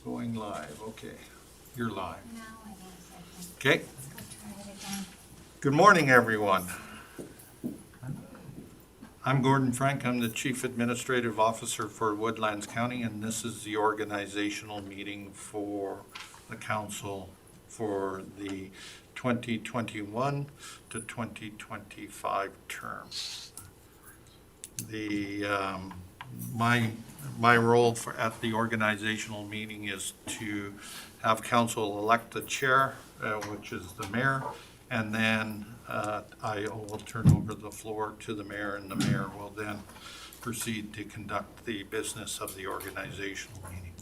Going live, okay. You're live. Now I guess I Okay. can go try it again. Good morning, everyone. I'm Gordon Frank. I'm the Chief Administrative Officer for Woodlands County, and this is the organizational meeting for the council for the 2021 to 2025 term. My role at the organizational meeting is to have council elect the chair, which is the mayor, and then I will turn over the floor to the mayor, and the mayor will then proceed to conduct the business of the organizational meeting.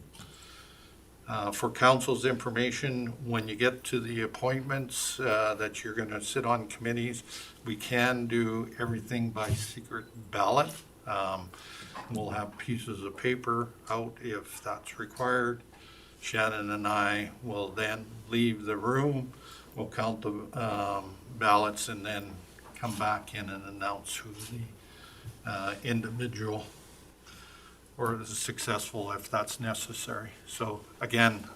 For council's information, when you get to the appointments that you're going to sit on committees, we can do everything by secret ballot. We'll have pieces of paper out if that's required. Shannon and I will then leave the room. We'll count the ballots and then come back in and announce who the individual or is successful if that's necessary. So again,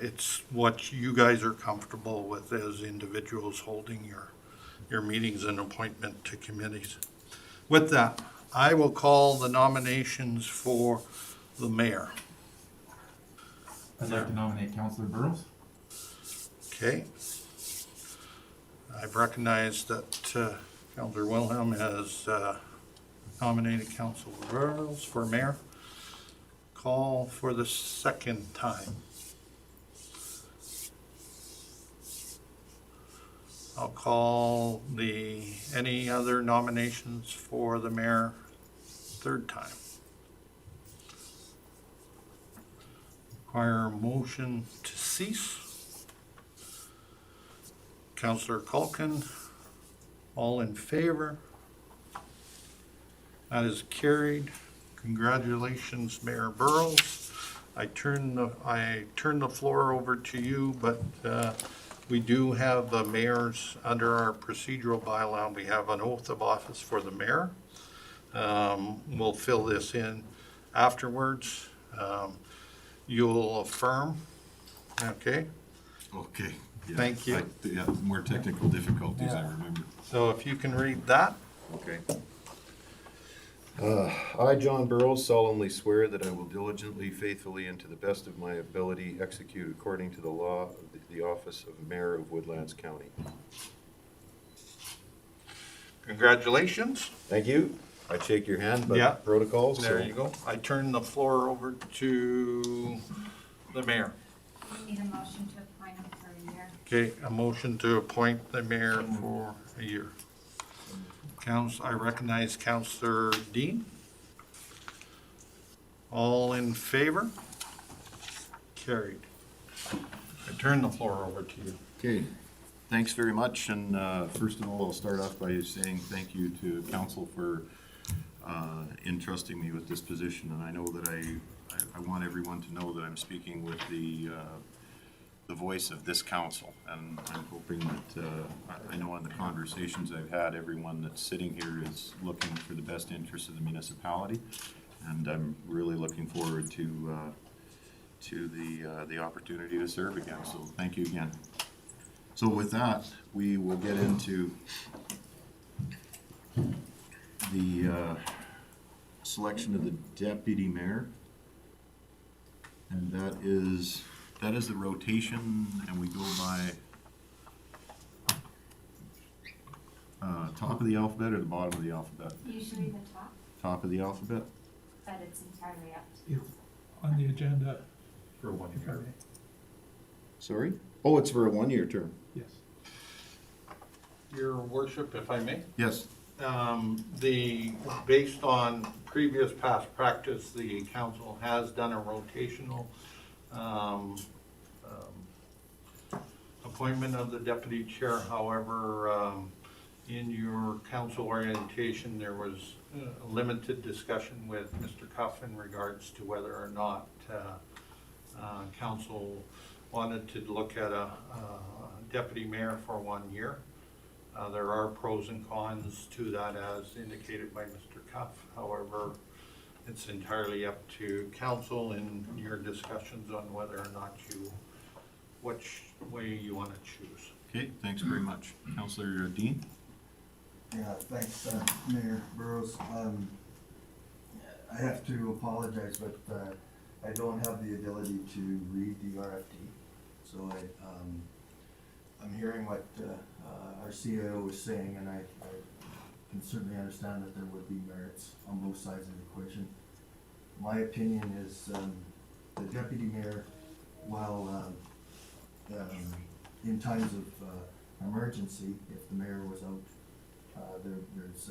it's what you guys are comfortable with as individuals holding your meetings and appointment to committees. With that, I will call the nominations for the mayor. I'd like to nominate Councillor Burrows. Okay. I've recognized that Councillor Wilhelm has nominated Councillor Burrows for mayor. Call for the second time. I'll call any other nominations for the mayor third time. Require a motion to cease. Councillor Culkin, all in favor? That is carried. Congratulations, Mayor Burrows. I turn the floor over to you, but we do have the mayors under our procedural bylaw. We have an oath of office for the mayor. We'll fill this in afterwards. You'll affirm, okay? Okay. Yeah, Thank you. Yeah, more technical difficulties, I remember. So if you can read that. Okay. I, John Burrows, solemnly swear that I will diligently, faithfully, and to the best of my ability execute according to the law of the office of Mayor of Woodlands County. Congratulations. Thank you. I shake your hand, Yeah. but protocols. There so- you go. I turn the floor over to the mayor. We need a motion to appoint him for a year. Okay, a motion to appoint the mayor for a year. I recognize Councillor Dean. All in favor? Carried. I turn the floor over to you. Okay, thanks very much, and first of all, I'll start off by saying thank you to council for entrusting me with this position, and I know that I want everyone to know that I'm speaking with the voice of this council, and I'm hoping that, I know in the conversations I've had, everyone that's sitting here is looking for the best interest of the municipality, and I'm really looking forward to the opportunity to serve again, so thank you again. So with that, we will get into the selection of the deputy mayor, and that is the rotation, and we go by top of the alphabet or the bottom of the alphabet? Usually the top, Top of the alphabet? but it's entirely up to you. It's on the agenda. For 1 if I year. may. Sorry? Oh, it's for a one-year term. Yes. Your worship, if I may. Yes. Based on previous past practice, the council has done a rotational appointment of the deputy chair. However, in your council orientation, there was a limited discussion with Mr. Cuff in regards to whether or not council wanted to look at a deputy mayor for 1 year. There are pros and cons to that as indicated by Mr. Cuff. However, it's entirely up to council in your discussions on whether or not which way you want to choose. Okay, thanks very much. Councillor Dean? Yeah, thanks, Mayor Burrows. I have to apologize, but I don't have the ability to read the RFD. So I'm hearing what our CIO was saying, and I can certainly understand that there would be merits on both sides of the equation. My opinion is the deputy mayor, while in times of emergency, if the mayor was out, there's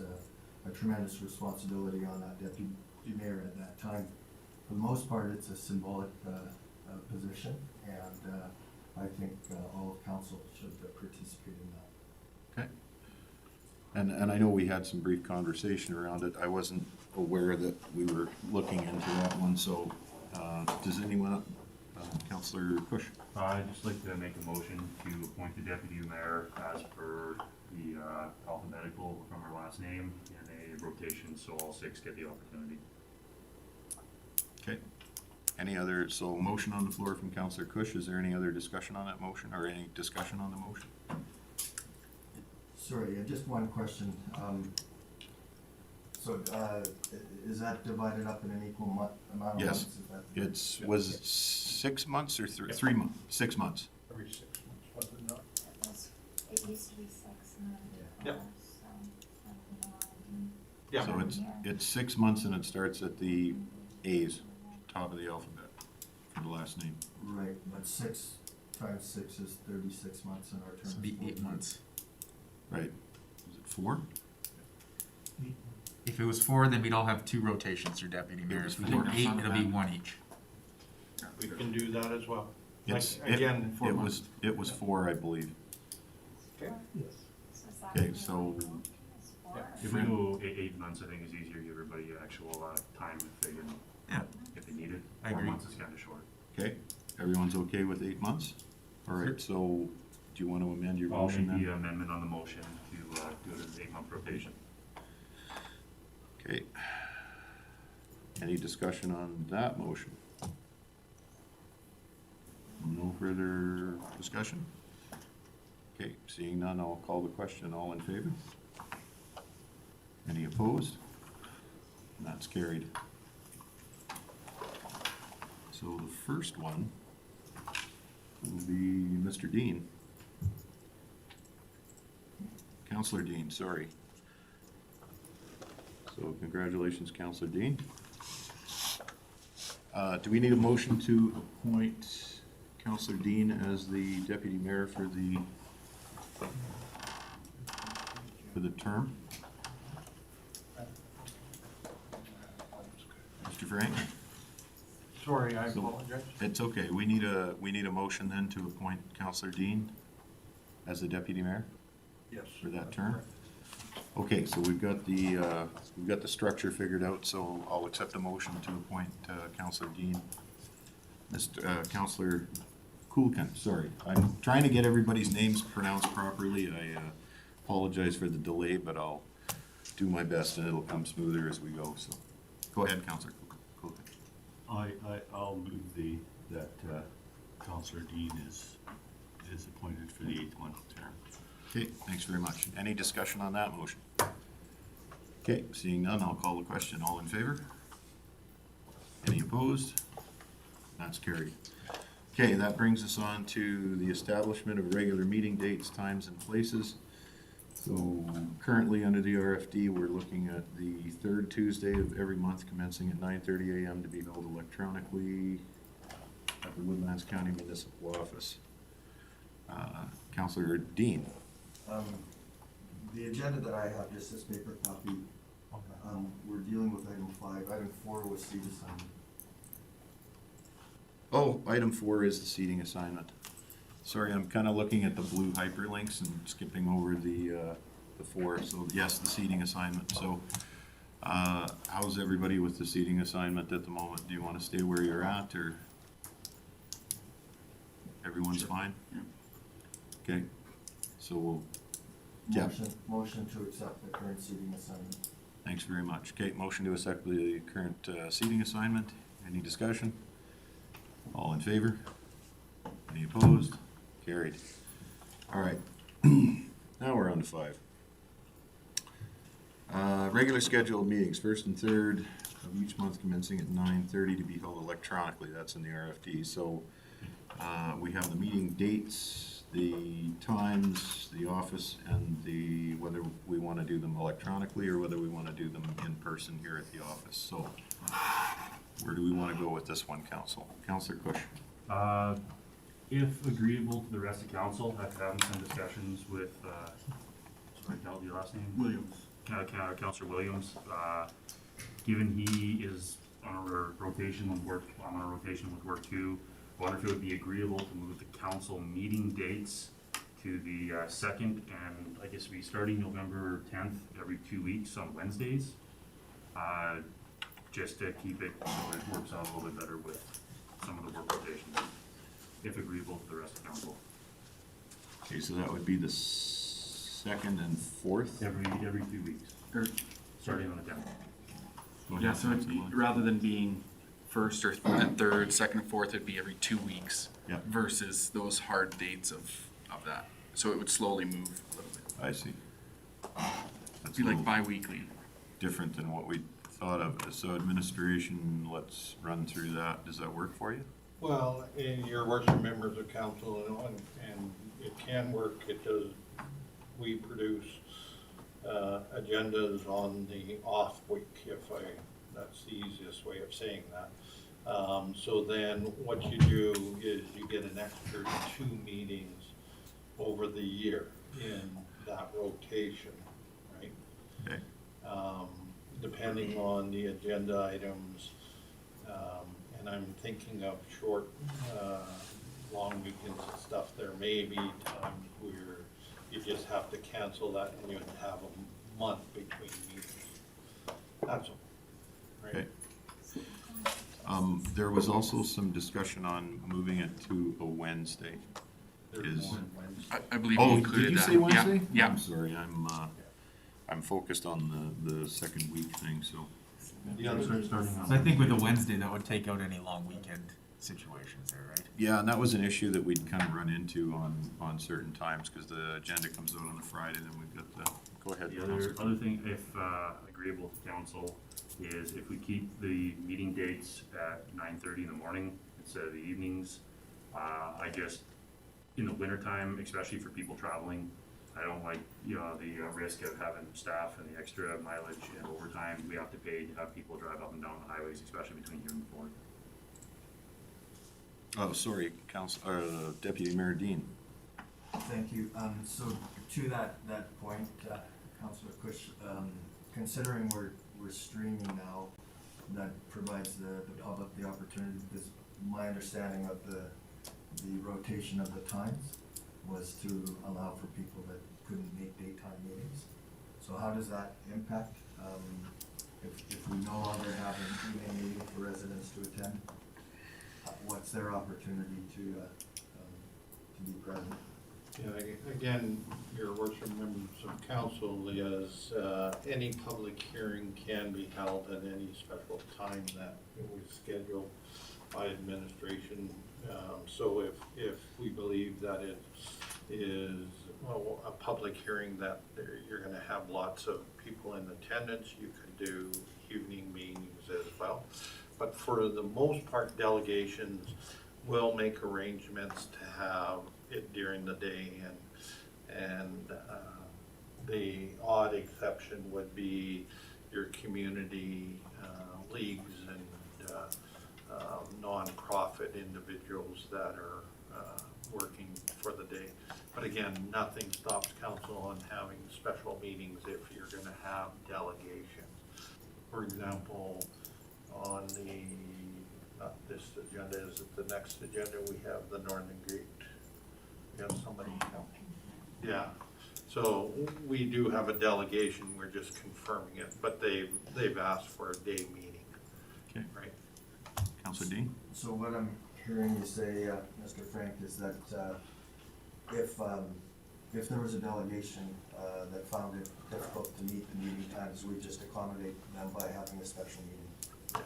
a tremendous responsibility on that deputy mayor at that time. For the most part, it's a symbolic position, and I think all of council should participate in that. Okay. And I know we had some brief conversation around it. I wasn't aware that we were looking into that one, so does anyone, Councillor Cush? I'd just like to make a motion to appoint the deputy mayor as per the alphabetical from her last name in a rotation, so all six get the opportunity. Okay. Any other, so motion on the floor from Councillor Cush. Is there any other discussion on that motion, or any discussion on the motion? Sorry, just one question. So is that divided up in an equal amount of Yes. months? Is that- Was it 6 months or 3 months? 6 months. Every 6 months, was it not? It used to be 6 and then Yeah. 4, so I don't know. Yeah. So it's 6 months, and it starts at the A's, top of the alphabet, for the last name. Right, but 6 times 6 is 36 months, and our term is It'd be 4 8 months. Right. Is it 4? If it was 4, then we'd all have 2 rotations for deputy mayor. If we did 8, it'll be 1 each. We can do that as well. It's, Like, again, it was 4, I believe. Okay. So is that Okay, what so- it's for? If we go 8 months, I think is easier, give everybody actual time if they can, Yeah. if they need it. I 4 agree. months is kinda short. Okay, everyone's okay with 8 months? All right, so do you want to amend your I'll motion make the then? amendment on the motion to do it as an 8-month rotation. Okay. Any discussion on that motion? No further discussion? Okay, seeing none, I'll call the question. All in favor? Any opposed? And that's carried. So the first one will be Mr. Dean. Councillor Dean, sorry. So congratulations, Councillor Dean. Do we need a motion to appoint Councillor Dean as the deputy mayor for the term? Mr. Frank? Sorry, I So- apologize. It's okay. We need a motion then to appoint Councillor Dean as the deputy mayor Yes. for that term? Okay, so we've got the structure figured out, so I'll accept a motion to appoint Councillor Dean. Councillor Kulkin, sorry. I'm trying to get everybody's names pronounced properly. I apologize for the delay, but I'll do my best and it'll come smoother as we go, so. Go ahead, Councillor Kulkin. I'll move that Councillor Dean is appointed for the 8th-month term. Okay, thanks very much. Any discussion on that motion? Okay, seeing none, I'll call the question. All in favor? Any opposed? That's carried. Okay, that brings us on to the establishment of regular meeting dates, times, and places. So currently, under the RFD, we're looking at the 3rd Tuesday of every month, commencing at 9:30 a.m. to be held electronically at the Woodlands County Municipal Office. Councillor Dean. The agenda that I have, just this paper copy, we're dealing with item 5. Item 4 was seat assignment. Oh, item 4 is the seating assignment. Sorry, I'm kind of looking at the blue hyperlinks and skipping over the 4. So yes, the seating assignment. So how's everybody with the seating assignment at the moment? Do you want to stay where you're at, or everyone's fine? Yeah. Okay, so we'll, yeah, Motion to accept the current seating assignment. Thanks very much. Kate, motion to accept the current seating assignment. Any discussion? All in favor? Any opposed? Carried. All right. Now we're on to 5. Regular scheduled meetings, first and third of each month commencing at 9:30 to be held electronically. That's in the RFD. So we have the meeting dates, the times, the office, and the whether we want to do them electronically or whether we want to do them in person here at the office. So where do we want to go with this one, Council? Councillor Cush. If agreeable to the rest of council, after having some discussions with, sorry, tell your last name? Williams. Councillor Williams, given he is on a rotation with work, I'm on a rotation with work too, I wonder if it would be agreeable to move the council meeting dates to the second, and I guess we starting November 10th every 2 weeks on Wednesdays, just to keep it so it works out a little bit better with some of the work rotations, if agreeable to the rest of council. Okay, so that would be the 2nd and 4th? Every 2 weeks, Or, starting on the 10th. Go yeah, ahead, so it'd be, Councillor. rather than being first or third, second and fourth, it'd be every 2 weeks. Yeah. Versus those hard dates of that. So it would slowly move a little bit. I see. It'd That's be a like little bi-weekly. different than what we thought of. So administration, let's run through that. Does that work for you? Well, in your worship members of council, and it can work, it does, we produce agendas on the off week, that's the easiest way of saying that. So then what you do is you get an extra 2 meetings over the year in that rotation, right? Okay. Depending on the agenda items, and I'm thinking of short, long weekends and stuff, there may be times where you just have to cancel that and you have a month between meetings. That's all, right? Okay. There was also some discussion on moving it to a Wednesday. There's Is- one Wednesday. I believe we Oh, included did you that. say Wednesday? Yeah, I'm sorry, I'm focused on the second week thing, so. The other Starting on. So I think with the Wednesday, that would take out any long weekend situations there, right? Yeah, and that was an issue that we'd kind of run into on certain times, because the agenda comes out on a Friday, then we've got the, go ahead. The Councillor. other thing, if agreeable to council, is if we keep the meeting dates at 9:30 in the morning instead of the evenings. I just, in the wintertime, especially for people traveling, I don't like, the risk of having staff and the extra mileage and overtime we have to pay to have people drive up and down the highways, especially between here and Fort. Oh, sorry, Deputy Mayor Dean. Thank you. So to that point, Councillor Cush, considering we're streaming now, that provides the public the opportunity, because my understanding of the rotation of the times was to allow for people that couldn't make daytime meetings. So how does that impact, if we no longer have an evening meeting for residents to attend? What's their opportunity to be present? Yeah, again, your worship members of council is, any public hearing can be held at any special time that it was scheduled by administration. So if we believe that it is, well, a public hearing that you're gonna have lots of people in attendance, you could do evening meetings as well. But for the most part, delegations will make arrangements to have it during the day, and the odd exception would be your community leagues and nonprofit individuals that are working for the day. But again, nothing stops council on having special meetings if you're gonna have delegations. For example, on the, not this agenda, is it the next agenda, we have the Northern Gate. We have somebody, yeah. So we do have a delegation, we're just confirming it, but they've asked for a day meeting, Okay, right? Councillor Dean? So what I'm hearing you say, Mr. Frank, is that if if there was a delegation, that found it difficult to meet the meeting times, we just accommodate them by having a special meeting.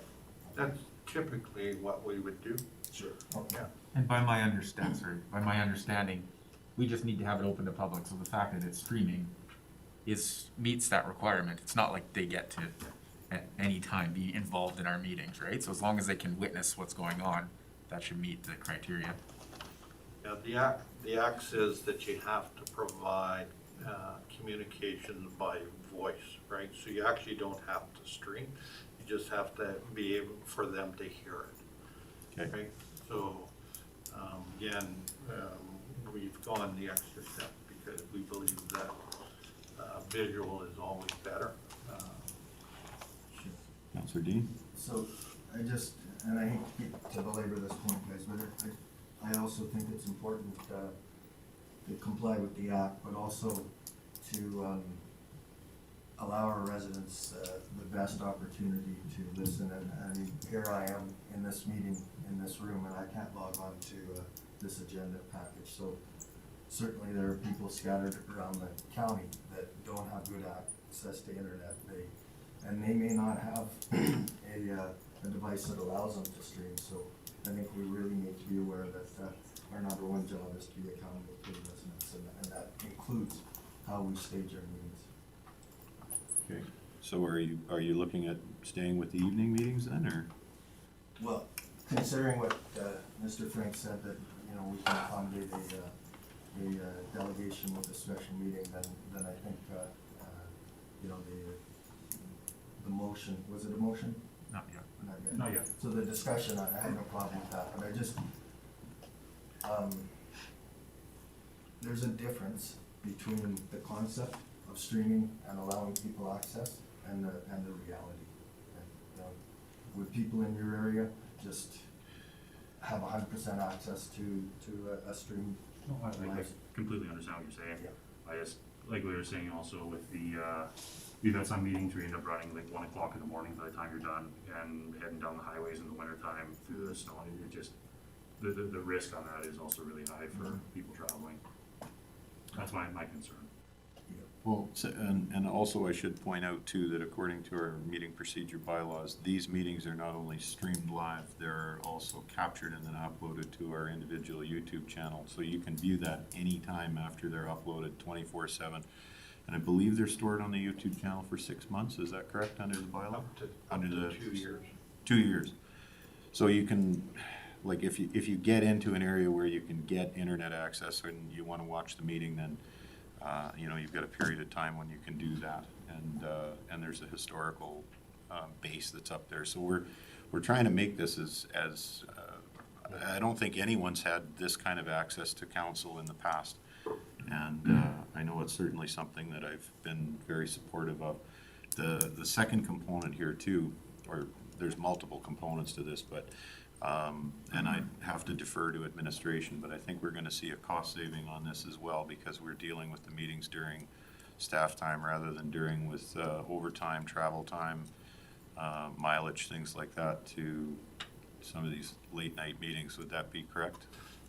That's typically what we would do. Sure. Yeah. And by my understanding, we just need to have it open to public, so the fact that it's streaming meets that requirement. It's not like they get to at any time be involved in our meetings, right? So as long as they can witness what's going on, that should meet the criteria. Yeah, the act says that you have to provide communications by voice, right? So you actually don't have to stream, you just have to be able for them to hear it. Okay. Right? So, again, we've gone the extra step because we believe that visual is always better. Councillor Dean? So, I just, and I hate to keep to belabor this point, guys, but I also think it's important, to comply with the act, but also to, allow our residents, the best opportunity to listen, and I mean, here I am in this meeting, in this room, and I can't log on to, this agenda package, so certainly there are people scattered around the county that don't have good access to internet, and they may not have a device that allows them to stream, so I think we really need to be aware that, our number one job is to be accountable to the residents, and that includes how we stage our meetings. Okay, so are you looking at staying with the evening meetings then, or? Well, considering what, Mr. Frank said, that, you know, we can accommodate a delegation with a special meeting, then I think, you know, the motion, was it a motion? Not yet. Not yet. Not yet. So the discussion, I have no problem with that, but I just, there's a difference between the concept of streaming and allowing people access and the reality. And, you know, would people in your area just have 100% access to a stream? No, I completely understand what you're saying. Yeah. I just, like we were saying also with the, we've had some meetings where you end up running like 1 o'clock in the morning by the time you're done and heading down the highways in the winter time through the snow. It just, the risk on that is also really high for people traveling. That's my concern. Well, and also I should point out too, that according to our meeting procedure bylaws, these meetings are not only streamed live, they're also captured and then uploaded to our individual YouTube channel. So you can view that anytime after they're uploaded 24/7. And I believe they're stored on the YouTube channel for 6 months, is that correct, under the bylaw? Up to Under the 2 years. 2 years. So you can, like, if you get into an area where you can get internet access and you wanna watch the meeting, then you know, you've got a period of time when you can do that, and there's a historical base that's up there. So we're trying to make this as I don't think anyone's had this kind of access to council in the past, and I know it's certainly something that I've been very supportive of. The second component here too, or there's multiple components to this, but and I have to defer to administration, but I think we're gonna see a cost saving on this as well, because we're dealing with the meetings during staff time rather than during with overtime, travel time, mileage, things like that, to some of these late night meetings. Would that be correct?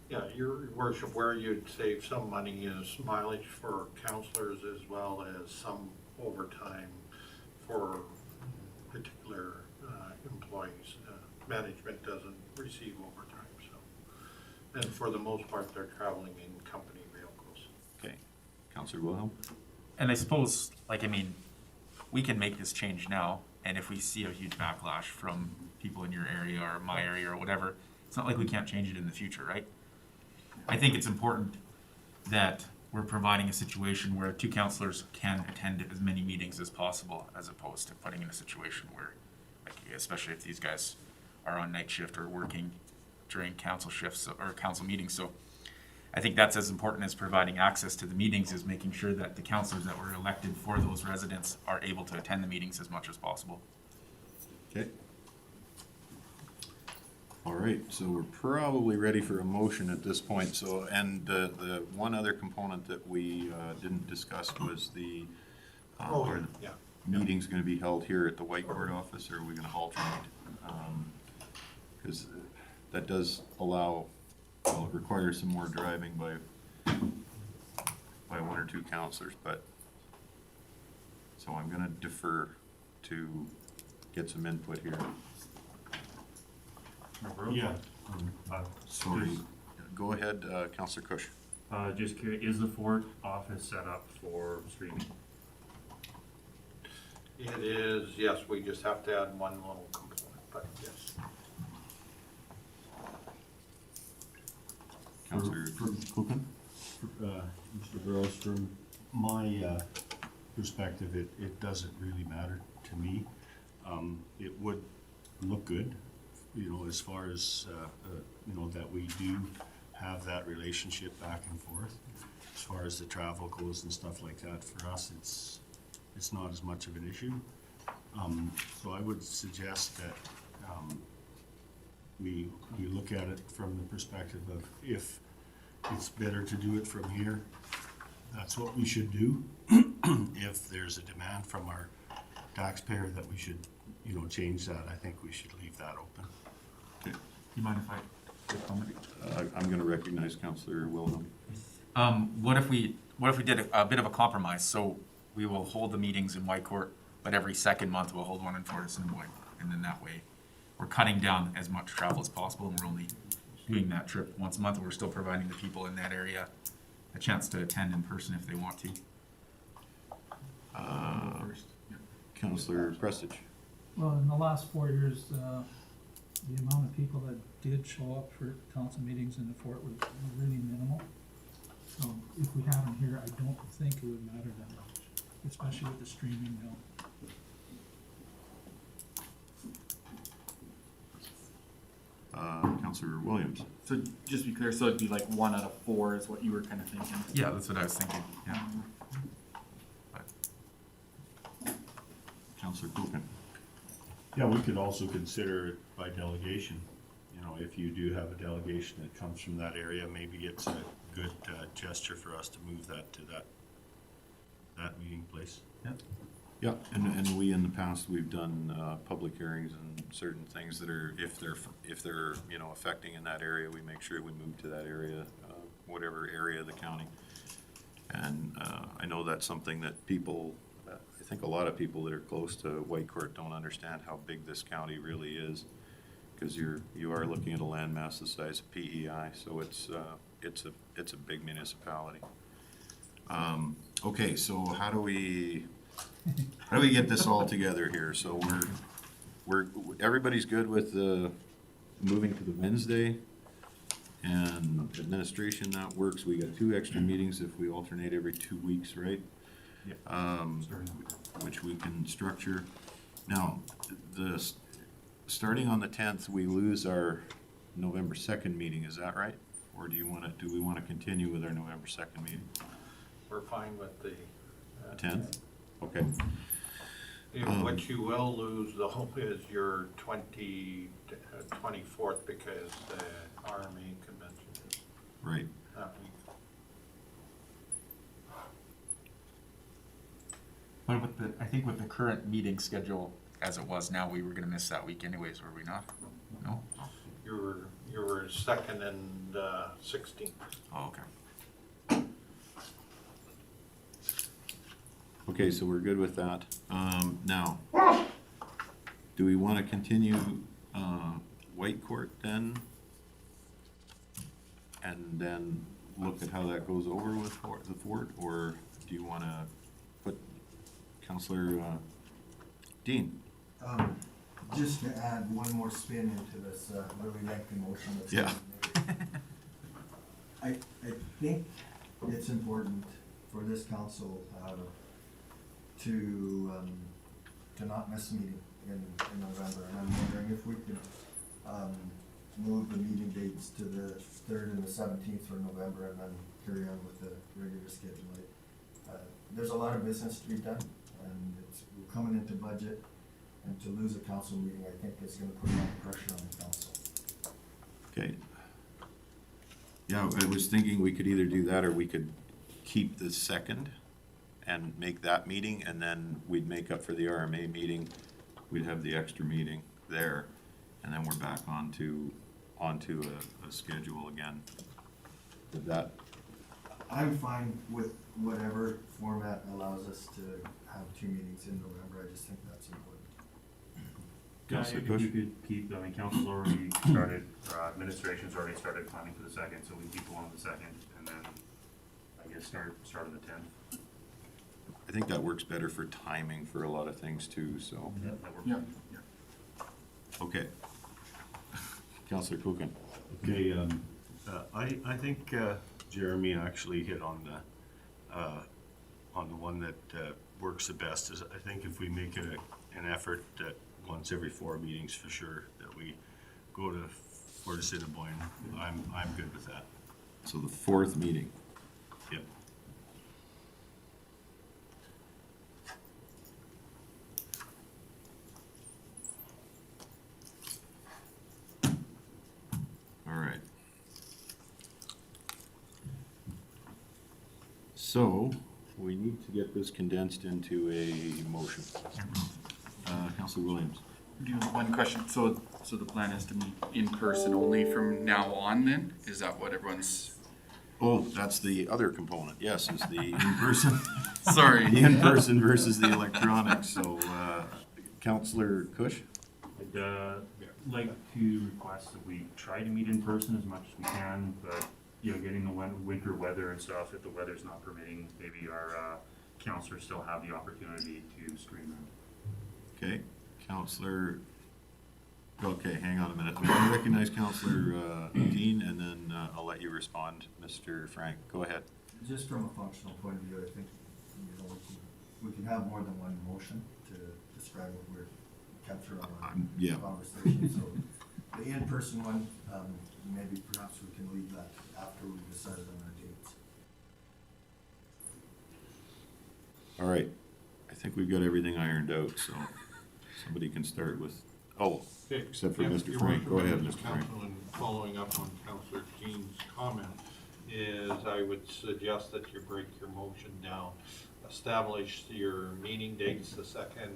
Yeah, your worship, where you'd save some money is mileage for councillors as well as some overtime for particular employees. Management doesn't receive overtime, so. And for the most part, they're traveling in company vehicles. Okay, Councillor Wilhelm? And I suppose, like, I mean, we can make this change now, and if we see a huge backlash from people in your area or my area or whatever, it's not like we can't change it in the future, right? I think it's important that we're providing a situation where 2 councillors can attend as many meetings as possible, as opposed to putting in a situation where, like, especially if these guys are on night shift or working during council shifts or council meetings. So I think that's as important as providing access to the meetings, is making sure that the councillors that were elected for those residents are able to attend the meetings as much as possible. Okay. All right, so we're probably ready for a motion at this point. So, and the one other component that we didn't discuss was the Yeah. meeting's gonna be held here at the whiteboard office, or are we gonna alternate? Because that does allow, well, it requires some more driving by by one or two councillors, but, so I'm gonna defer to get some input here. Yeah. Sorry, go ahead, Councillor Cush. Just curious, is the Fort office set up for streaming? It is, yes, we just have to add one little component, but yes. Councillor Kuchen? Mr. Burrows, from my perspective, it doesn't really matter to me. It would look good, you know, as far as, you know, that we do have that relationship back and forth. As far as the travel goes and stuff like that, for us, it's not as much of an issue. So I would suggest that we look at it from the perspective of if it's better to do it from here, that's what we should do. If there's a demand from our taxpayer that we should, you know, change that, I think we should leave that open. Okay. You mind if I give comment? I'm gonna recognize Councillor Wilhelm. What if we did a bit of a compromise? So we will hold the meetings in Whitecourt, but every second month we'll hold one in Fortis and Boyd. And then that way, we're cutting down as much travel as possible, and we're only doing that trip once a month, and we're still providing the people in that area a chance to attend in person if they want to. Councillor Prestige. Well, in the last 4 years, the amount of people that did show up for council meetings in the fort was really minimal. So if we have them here, I don't think it would matter that much, especially with the streaming now. Councillor Williams. So just to be clear, so it'd be like 1 out of 4 is what you were kind of thinking? Yeah, that's what I was thinking, yeah. Councillor Kuchen. Yeah, we could also consider it by delegation. You know, if you do have a delegation that comes from that area, maybe it's a good gesture for us to move that to that meeting place. Yeah. Yeah, and we, in the past, we've done public hearings and certain things that are, if they're, you know, affecting in that area, we make sure we move to that area, whatever area of the county. And I know that's something that people, I think a lot of people that are close to Whitecourt don't understand how big this county really is, because you are looking at a landmass the size of PEI, so it's a big municipality. Okay, so how do we get this all together here? So everybody's good with the moving to the Wednesday, and administration, that works. We got 2 extra meetings if we alternate every 2 weeks, right? Yeah. Which we can structure. Now, starting on the 10th, we lose our November 2nd meeting, is that right? Or do we want to continue with our November 2nd meeting? We're fine with the 10th? Okay. What you will lose though is your 24th because the RMA convention is Right. that week. But I think with the current meeting schedule as it was now, we were gonna miss that week anyways, were we not? No? You were 2nd and 16th. Oh, okay. Okay, so we're good with that. Now, do we want to continue Whitecourt then? And then look at how that goes over with the fort? Or do you want to put Councillor Dean? Just to add one more spin into this really lengthy motion that's Yeah. I think it's important for this council to not miss a meeting in November, and I'm wondering if we could move the meeting dates to the 3rd and the 17th for November, and then carry on with the regular schedule. There's a lot of business to be done, and we're coming into budget, and to lose a council meeting, I think is gonna put a lot of pressure on the council. Okay. Yeah, I was thinking we could either do that or we could keep the 2nd and make that meeting, and then we'd make up for the RMA meeting. We'd have the extra meeting there, and then we're back onto a schedule again. Would that I'm fine with whatever format allows us to have 2 meetings in November. I just think that's important. Yeah, Councillor if Cush? we could keep, I mean, council's already started, administration's already started planning for the second, so we keep the one on the second, and then I guess start on the 10th. I think that works better for timing for a lot of things too, so, That works. Yeah. okay. Councillor Kuchen. Okay, I think Jeremy actually hit on the one that works the best. Is I think if we make it an effort that once every 4 meetings for sure, that we go to Fort Assiniboine, I'm good with that. So the 4th meeting. Yep. All right. So, we need to get this condensed into a motion. Councillor Williams. Do you have one question? So the plan is to meet in person only from now on then? Is that what everyone's, Oh, that's the other component, yes, is the in-person, sorry. the in-person versus the electronic, so, Councillor Cush? I'd like to request that we try to meet in person as much as we can, but, you know, getting the winter weather and stuff, if the weather's not permitting, maybe our counselors still have the opportunity to stream that. Okay, Councillor, okay, hang on a minute. We want to recognize Councillor Dean, and then I'll let you respond, Mr. Frank. Go ahead. Just from a functional point of view, I think, you know, we can have more than one motion to describe what we're capturing on our Yeah. conversation. So the in-person one, maybe perhaps we can leave that after we've decided on our dates. All right, I think we've got everything ironed out, so somebody can start with, oh, Okay, except for yeah, Mr. Your Frank. Go Worship, ahead, as Mr. Frank. council, and following up on Councillor Dean's comment, is I would suggest that you break your motion down. Establish your meeting dates, the second,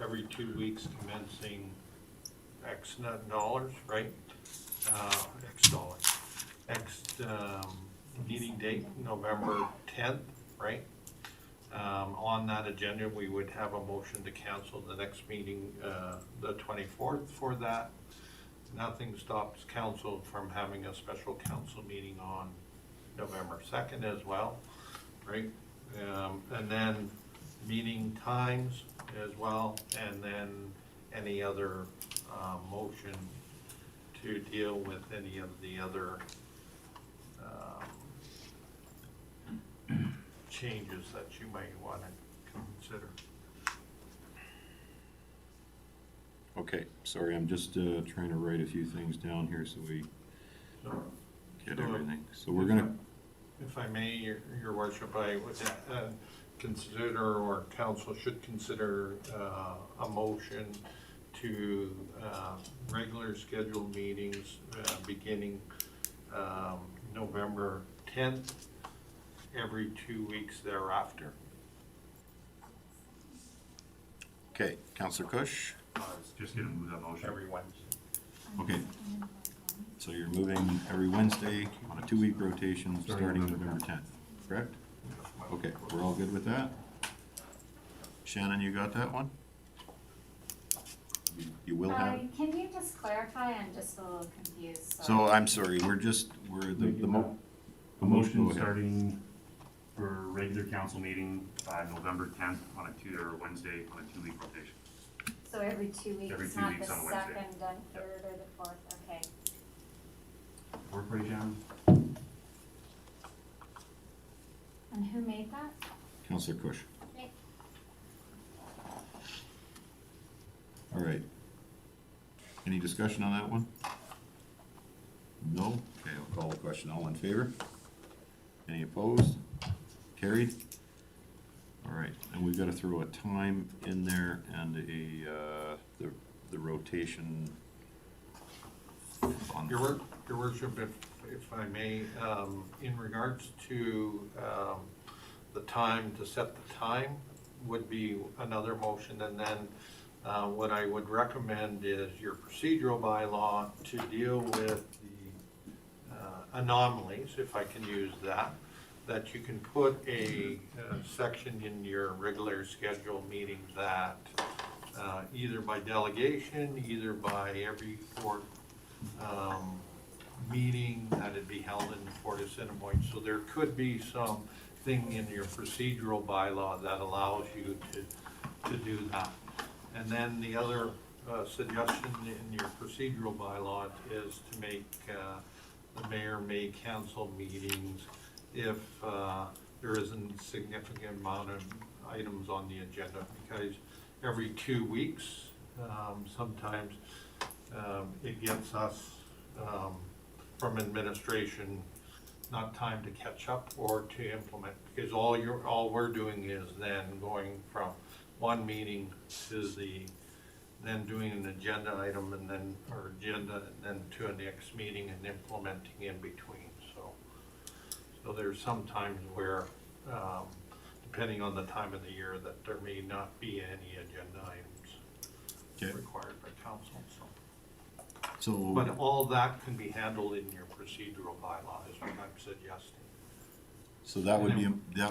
every 2 weeks commencing X dollars, right? X dollars. Meeting date, November 10th, right? On that agenda, we would have a motion to cancel the next meeting, the 24th for that. Nothing stops council from having a special council meeting on November 2nd as well, right? And then meeting times as well, and then any other motion to deal with any of the other changes that you might want to consider. Okay, sorry, I'm just trying to write a few things down here so we get everything. So we're gonna, If I may, your worship, I would consider, or council should consider, a motion to regular scheduled meetings beginning November 10th, every 2 weeks thereafter. okay, Councillor Cush. Just gonna move that motion. Every Wednesday. Okay. So you're moving every Wednesday on a 2-week rotation, starting November 10th, correct? Okay, we're all good with that? Shannon, you got that one? You will have? Can you just clarify? I'm just a little confused. So I'm sorry, we're the A motion Go ahead. starting for regular council meeting, November 10th on a Wednesday on a 2-week rotation. So every 2 weeks, Every 2 not weeks the on Wednesday. second and third or the fourth, okay. Work for you, Shannon? And who made that? Councillor Cush. Okay. All right. Any discussion on that one? No? Okay, I'll call the question. All in favor? Any opposed? Carried? All right, and we've got to throw a time in there and the rotation on. Your worship, if I may, in regards to the time, to set the time would be another motion, and then what I would recommend is your procedural bylaw to deal with the anomalies, if I can use that, that you can put a section in your regular scheduled meeting that either by delegation, either by every fourth meeting, that it be held in the Fort of Assiniboine. So there could be something in your procedural bylaw that allows you to do that. And then the other suggestion in your procedural bylaw is to make the mayor may cancel meetings if there isn't a significant amount of items on the agenda, because every 2 weeks, sometimes it gets us from administration not time to catch up or to implement, because all we're doing is then going from one meeting to then doing an agenda item and then, or agenda, and then to a next meeting and implementing in between, so there's some times where, depending on the time of the year, that there may not be any agenda items required by council, So, but all that can be handled in your procedural bylaw, is what I'm suggesting. so that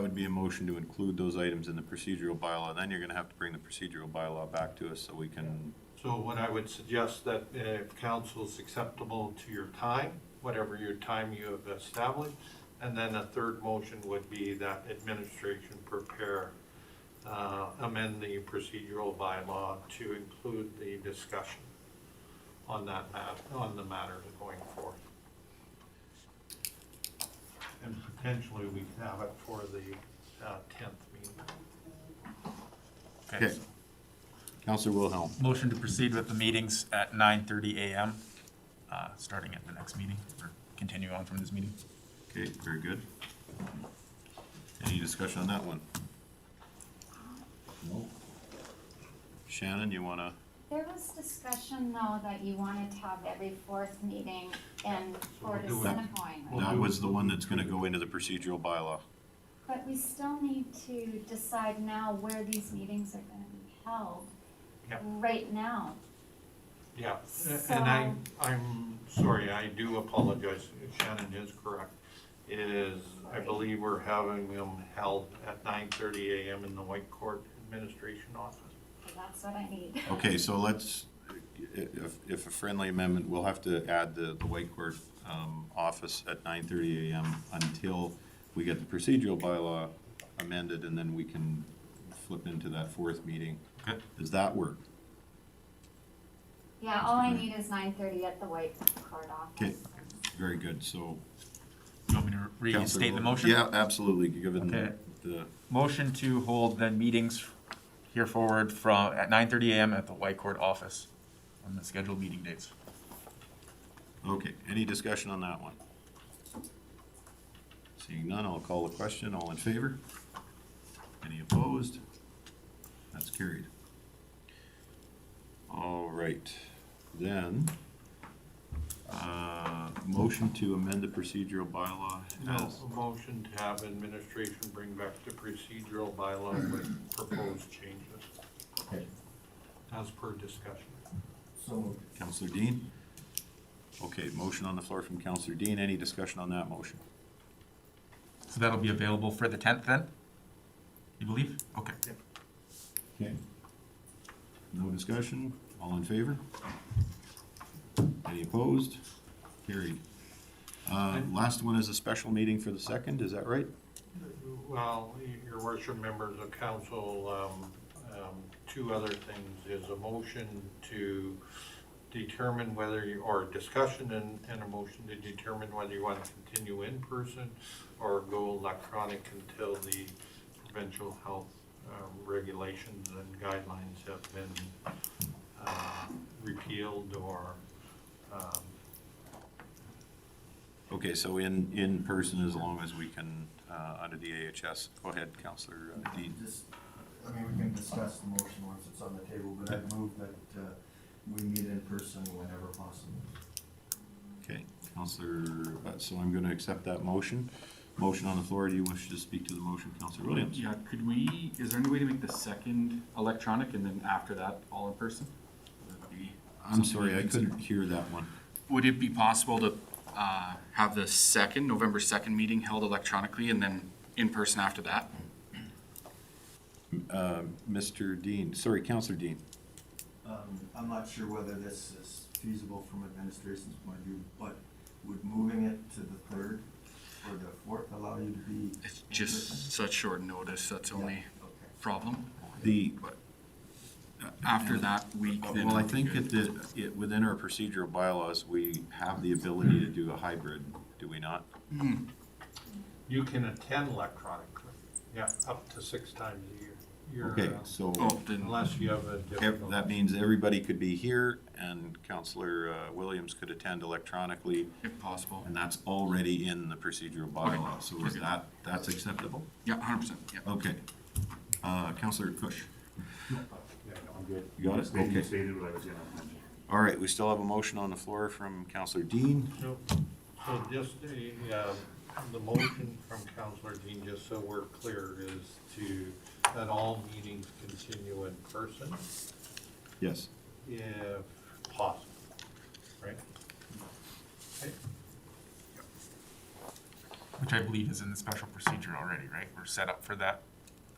would be a motion to include those items in the procedural bylaw, then you're gonna have to bring the procedural bylaw back to us so we can, So what I would suggest that if council is acceptable to your time, whatever your time you have established, and then a third motion would be that administration prepare, amend the procedural bylaw to include the discussion on that on the matter going forth. And potentially we could have it for the 10th meeting. okay. Councillor Wilhelm, Motion to proceed with the meetings at 9:30 a.m., starting at the next meeting, or continue on from this meeting. okay, very good. Any discussion on that one? No. Shannon, you wanna? There was discussion though that you wanted to have every fourth meeting in Fort of we'll do it. Assiniboine. That was the one that's gonna go into the procedural bylaw. But we still need to decide now where these meetings are gonna be held. Yep. Right now. Yeah, and I'm sorry, I do apologize, Shannon is correct. I believe we're having them held at 9:30 a.m. in the White Court Administration Office. So that's what I need. Okay, so let's, if a friendly amendment, we'll have to add the White Court office at 9:30 a.m. until we get the procedural bylaw amended, and then we can flip into that fourth meeting. Okay. Does that work? Yeah, all I need is 9:30 at the White Court office. Okay, very good, so. You want me to restate the motion? Yeah, absolutely, given Okay. the, Motion to hold the meetings here forward at 9:30 a.m. at the White Court office on the scheduled meeting dates. okay, any discussion on that one? Seeing none, I'll call the question, all in favor? Any opposed? That's carried. All right, then, motion to amend the procedural bylaw No, as, a motion to have administration bring back the procedural bylaw with proposed changes okay, as per discussion. So moved. Councillor Dean? Okay, motion on the floor from Councillor Dean, any discussion on that motion? So that'll be available for the 10th then? You believe? Okay. Okay. No discussion, all in favor? Any opposed? Carried. Last one is a special meeting for the 2nd, is that right? Well, your worship, members of council, two other things is a motion to determine whether or discussion and a motion to determine whether you want to continue in person or go electronic until the provincial health regulations and guidelines have been repealed or Okay, so in person as long as we can, under the AHS. Go ahead, Councillor Dean. I mean, we can discuss the motion once it's on the table, but I'd move that we meet in person whenever possible. Okay, Councillor, so I'm gonna accept that motion. Motion on the floor, do you wish to speak to the motion, Councillor Williams? Yeah, is there any way to make the second electronic and then after that all in person? Would that be I'm something sorry, you I consider? couldn't hear that one. Would it be possible to have the November 2nd meeting held electronically and then in person after that. Mr. Dean, sorry, Councillor Dean. I'm not sure whether this is feasible from administration's point of view, but would moving it to the 3rd or the 4th allow you to be? It's just such short notice, that's the only Okay. problem. The, But after that week, then. well, I it'll be think good. within our procedural bylaws, we have the ability to do a hybrid, do we not? You can attend electronically, yeah, up to 6 times a year. You're, Okay, so Oh, then, unless you have a different. that means everybody could be here and Councillor Williams could attend electronically, if possible. and that's already in the procedural bylaw, so is Okay. that's acceptable? Yeah, 100%, yeah. Okay. Councillor Kush, Yeah, no, I'm good. You got it? Stated- Okay. Stated what I was gonna mention. all right, we still have a motion on the floor from Councillor Dean. So just the motion from Councillor Dean, just so we're clear, is that all meetings continue in person Yes. if possible, right? Okay. Which I believe is in the special procedure already, right? We're set up for that.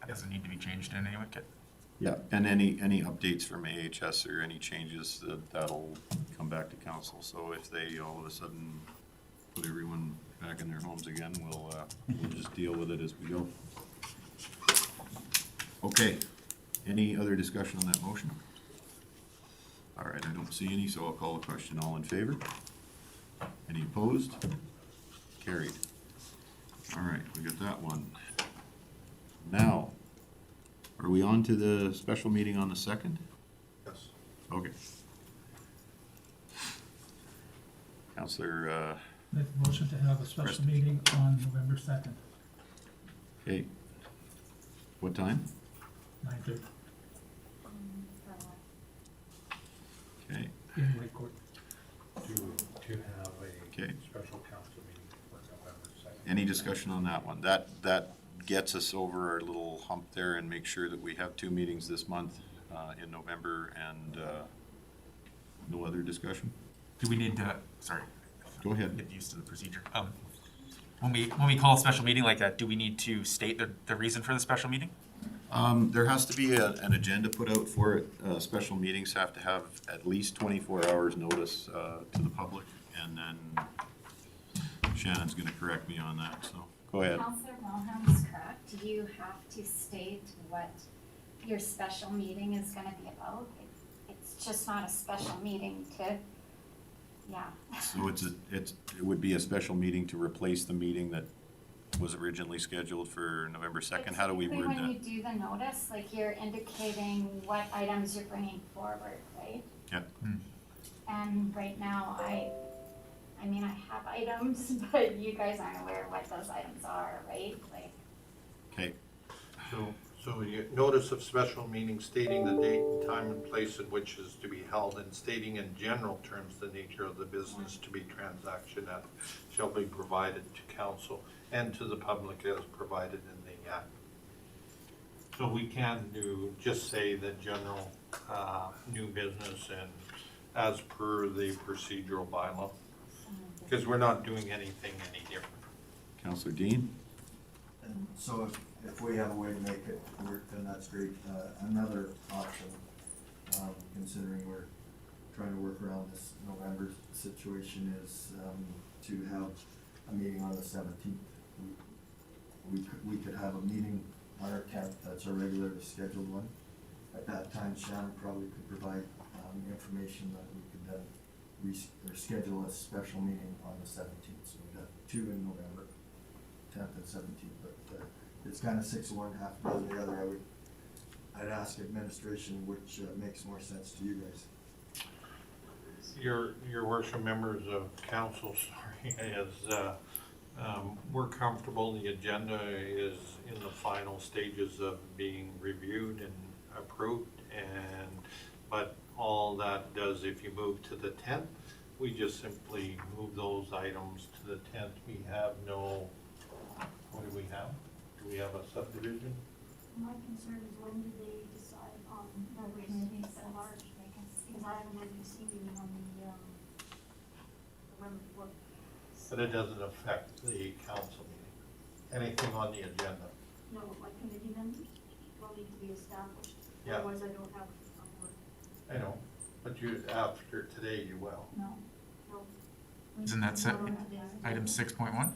That doesn't need to be changed in any way. Okay. Yeah, and any updates from AHS or any changes, that'll come back to council. So if they all of a sudden put everyone back in their homes again, we'll just deal with it as we go. Okay, any other discussion on that motion? All right, I don't see any, so I'll call the question. All in favor? Any opposed? Carried. All right, we got that one. Now, are we on to the special meeting on the 2nd? Yes. Okay. Councillor, Make a motion to have a special Preston. meeting on November 2nd, okay. What time? 9:30, Okay, in Whitecourt. To have a Okay. special council meeting for November 2nd. any discussion on that one? That gets us over our little hump there and make sure that we have 2 meetings this month, in November, and, no other discussion? Do we need to, sorry, Go ahead. get used to the procedure. When we call a special meeting like that, do we need to state the reason for the special meeting? There has to be an agenda put out for it. Special meetings have to have at least 24 hours notice, to the public, and then Shannon's gonna correct me on that, so, go ahead. Councillor Wilhelm is correct. You have to state what your special meeting is gonna be about. It's just not a special meeting to, yeah. So it would be a special meeting to replace the meeting that was originally scheduled for November 2nd. How do we Typically, word when you that? do the notice, like you're indicating what items you're bringing forward, right? Yep. And right now, I mean, I have items, but you guys aren't aware of what those items are, right? Like, Okay, So you, notice of special meeting stating the date and time and place in which is to be held, and stating in general terms the nature of the business to be transacted at shall be provided to council and to the public as provided in the act. So we can just say the general, new business and as per the procedural bylaw, because we're not doing anything any different. Councillor Dean? And so if we have a way to make it work, then that's great. Another option, considering we're trying to work around this November situation, is to have a meeting on the 17th. We could have a meeting on our 10th, that's our regularly scheduled one. At that time, Shannon probably could provide information that we could then schedule a special meeting on the 17th. So we got 2 in November, 10th and 17th, but it's kind of 6 of one, half a dozen the other. I'd ask administration which makes more sense to you guys. Your worship, members of council, sorry, we're comfortable, the agenda is in the final stages of being reviewed and approved, but all that does, if you move to the 10th, we just simply move those items to the 10th. We have no, what do we have? Do we have a subdivision? My concern is when do they decide on the committee at large? Because I have an NPC meeting on the November 4th. But it doesn't affect the council meeting, anything on the agenda. No, my committee members will need to be established, Yeah. otherwise I don't have work. I know, but you, after today, you will. No. No. Isn't that set, item 6.1?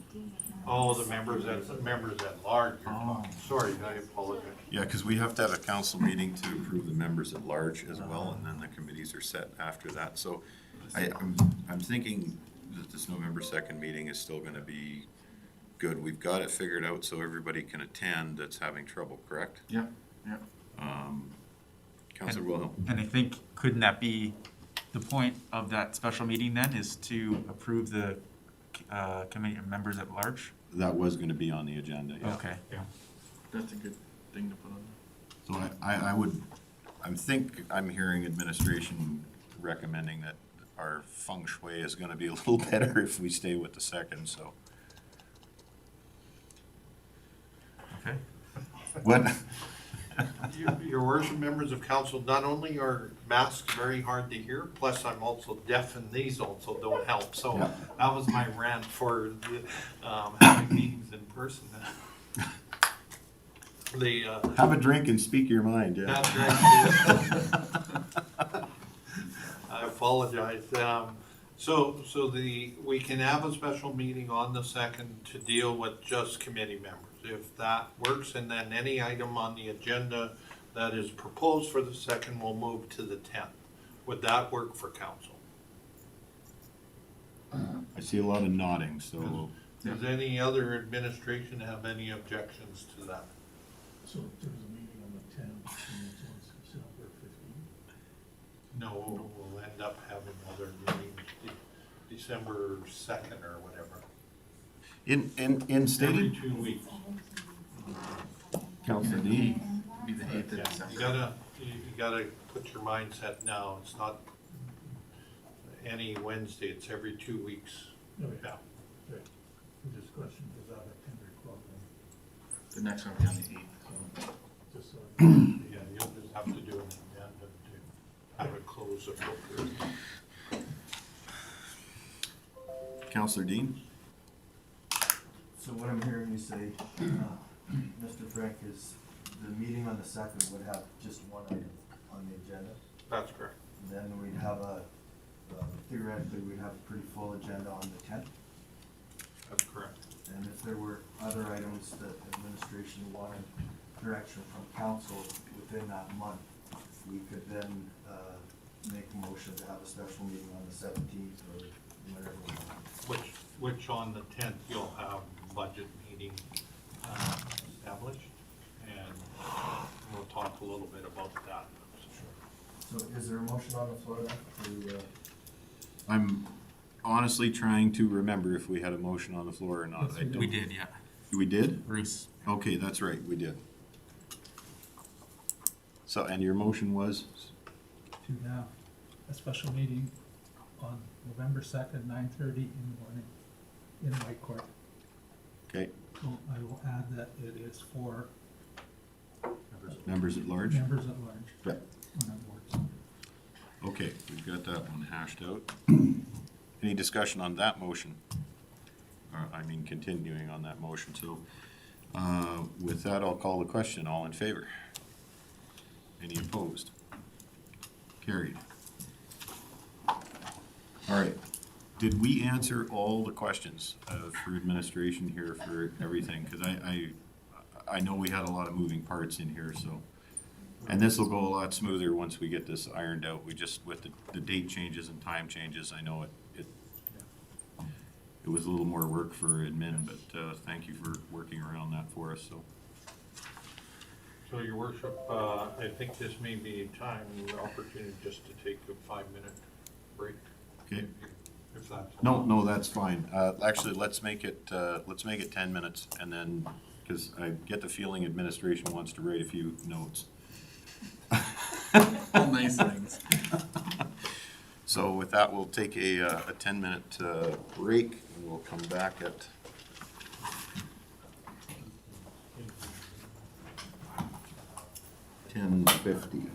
Oh, the members at large, you're talking. Sorry, I apologize. Yeah, because we have to have a council meeting to approve the members at large as well, and then the committees are set after that. So I'm thinking that this November 2nd meeting is still gonna be good. We've got it figured out so everybody can attend that's having trouble, correct? Yeah, yeah. Councillor Wilhelm? And I think, couldn't that be the point of that special meeting then, is to approve the committee members at large? That was gonna be on the agenda, yeah. Okay. That's a good thing to put on. So I'm hearing administration recommending that our feng shui is gonna be a little better if we stay with the second, so. Okay. What? Your worship, members of council, not only are masks very hard to hear, plus I'm also deaf and these also don't help. So Yeah. that was my rant for having meetings in person. Have a drink and speak your mind, yeah. That's right. I apologize. We can have a special meeting on the 2nd to deal with just committee members. If that works, and then any item on the agenda that is proposed for the 2nd will move to the 10th. Would that work for council? I see a lot of nodding, so Does any other administration have any objections to that? So if there's a meeting on the tenth, and it's on December 15th. No, we'll end up having other meetings December 2nd or whatever. in Every stated, 2 weeks. Councillor D, Be the 8th of Yeah, December. you gotta put your mindset now, it's not any Wednesday, it's every 2 weeks. Oh, Yeah. Right. We just questioned, is that a 10 The next one will be on the 8th. so just so. Yeah, you'll just have to do an addendum to have it close appropriately. Councillor Dean? So what I'm hearing you say, Mr. Frank, is the meeting on the 2nd would have just one item on the agenda. That's correct. Then we'd have theoretically, we'd have a pretty full agenda on the 10th. That's correct. And if there were other items that administration wanted direction from council within that month, we could then make a motion to have a special meeting on the 17th or whatever we want. Which on the 10th, you'll have budget meeting established, and we'll talk a little bit about that. So is there a motion on the floor then to, I'm honestly trying to remember if we had a motion on the floor or not. Yes, I we don't. We did, yeah. We did? Bruce. Okay, that's right, we did. So, and your motion was? To have a special meeting on November 2nd, 9:30 in the morning in White Court. Okay, So I will add that it is for members at large? members at large Yeah. on our boards. Okay, we've got that one hashed out. Any discussion on that motion? Continuing on that motion, so, with that, I'll call the question, all in favor? Any opposed? Carried. All right, did we answer all the questions, for administration here for everything? Cause I know we had a lot of moving parts in here, so. And this will go a lot smoother once we get this ironed out. We just, with the date changes and time changes, I know it was a little more work for admin, but, thank you for working around that for us, so. So, your worship, I think this may be time, opportunity just to take a 5-minute break. Okay. If that's. No, that's fine. Actually, let's make it 10 minutes and then, cause I get the feeling administration wants to write a few notes. All nice things. So with that, we'll take a 10-minute break and we'll come back at 10:50.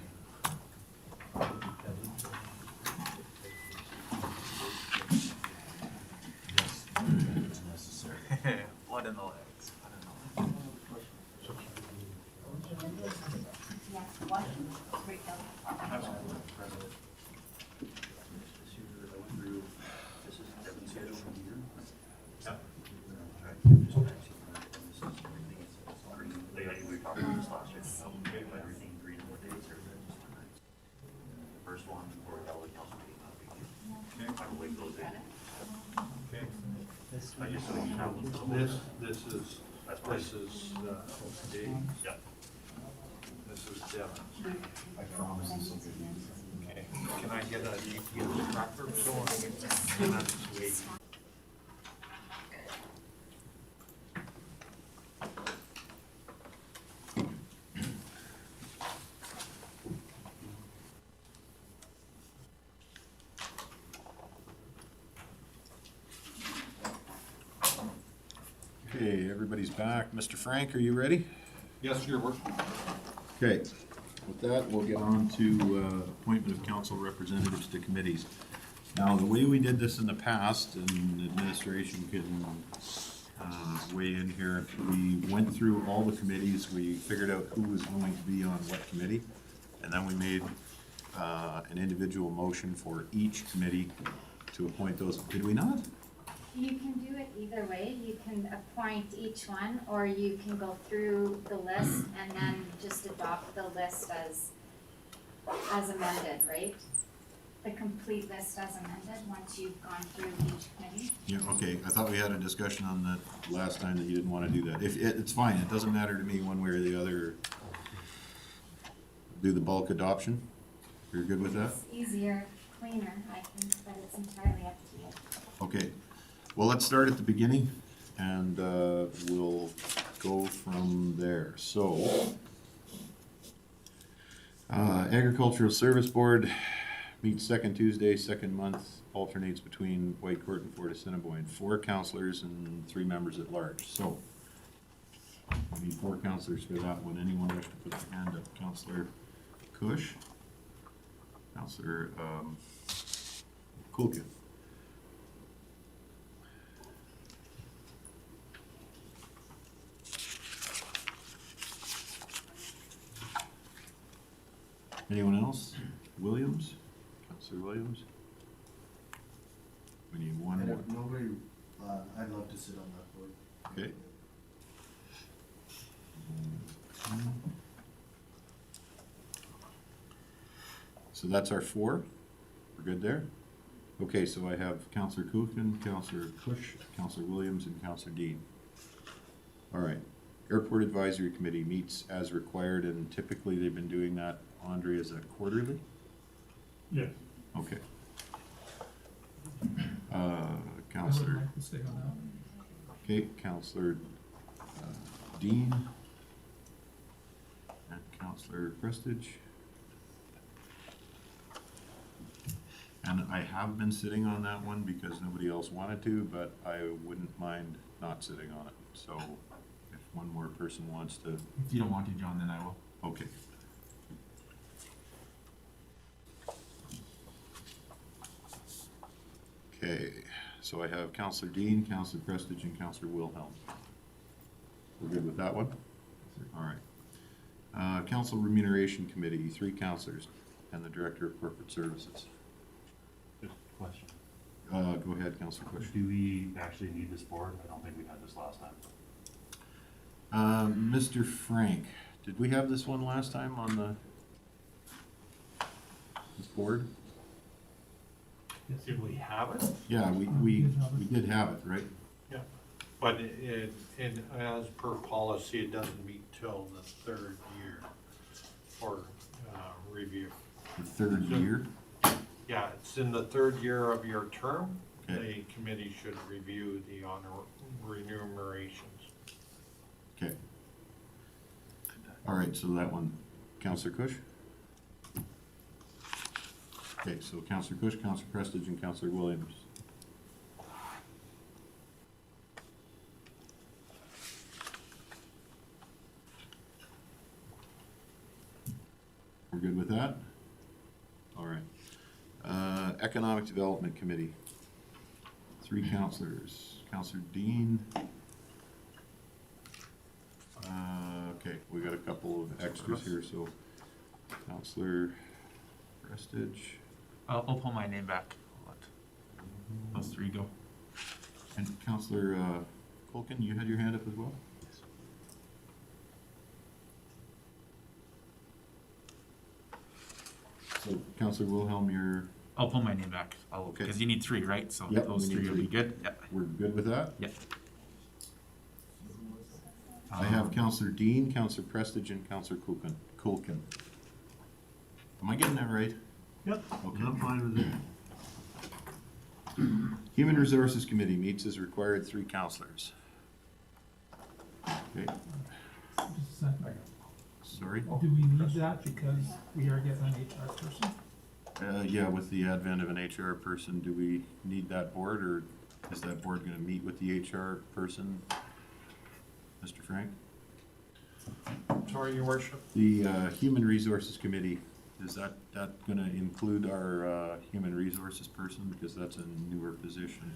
Mud in the legs. I don't know. Yeah, what? Breakdown. First one, or that would council meeting. I will wait those days. Okay. I just, so you have. This is, Dave. Yeah. This is Devin. I promise this will be easy. Okay. Can I get a GPS tracker? And that's wait. Okay, everybody's back. Mr. Frank, are you ready? Yes, your worship. Okay, with that, we'll get on to appointment of council representatives to committees. Now, the way we did this in the past, and administration can weigh in here, we went through all the committees, we figured out who was going to be on what committee, and then we made an individual motion for each committee to appoint those. Did we not? You can do it either way. You can appoint each one, or you can go through the list and then just adopt the list as amended, right? The complete list as amended, once you've gone through each committee. Yeah, okay, I thought we had a discussion on that last time that you didn't wanna do that. If, it's fine, it doesn't matter to me one way or the other. Do the bulk adoption? You're good with that? It's easier, cleaner, I think, but it's entirely up to you. Okay, well, let's start at the beginning, and we'll go from there. So, Agricultural Service Board meets second Tuesday, second month, alternates between White Court and Fort Assiniboine. 4 councillors and 3 members at large. So, we need 4 councillors for that one. Anyone wish to put their hand up? Councillor Cush? Councillor Kulkin? Anyone else? Williams? Councillor Williams? We need one And more. if nobody, I'd love to sit on that board. Okay. So that's our 4. We're good there? Okay, so I have Councillor Kuchen, Councillor Cush, Councillor Williams, and Councillor Dean. All right. Airport Advisory Committee meets as required, and typically they've been doing that, Andre, is that quarterly? Yes. Okay. I Councillor. would like to stay on that. Okay, Councillor Dean and Councillor Prestige. And I have been sitting on that one because nobody else wanted to, but I wouldn't mind not sitting on it. So if one more person wants to, If you don't want to, John, then I will. okay. Okay, so I have Councillor Dean, Councillor Prestige, and Councillor Wilhelm. We're good with that one? All right. Council Remuneration Committee, 3 councillors and the Director of Corporate Services. Good question. Go ahead, Councillor Cush. Do we actually need this board? I don't think we had this last time. Mr. Frank, did we have this one last time on this board? Did we have it? Yeah, we did have it, right? Yeah. But as per policy, it doesn't meet till the 3rd year for review. The 3rd year? Yeah, it's in the 3rd year of your term. Okay. The committee should review the honor remunerations. Okay. All right, so that one, Councillor Cush? Okay, so Councillor Cush, Councillor Prestige, and Councillor Williams. We're good with that? All right. Economic Development Committee, 3 councillors. Councillor Dean, Okay, we got a couple of extras here, so Councillor Prestige. I'll pull my name back. I'll let those three go. And Councillor Culkin, you had your hand up as well? So Councillor Wilhelm, you're, I'll pull my name back. Okay. Because you need three, right? So Yep, those we need three will be three. good. Yep. we're good with that? Yep. I have Councillor Dean, Councillor Prestige, and Councillor Culkin. Am I getting that right? Yep. Okay. I'm fine with it. Human Resources Committee meets as required, 3 councillors. Okay, Just a second. sorry. Do we need that because we are getting an HR person? Yeah, with the advent of an HR person, do we need that board, or is that board gonna meet with the HR person? Mr. Frank? Sorry, your worship. The Human Resources Committee, is that gonna include our Human Resources person, because that's a newer position?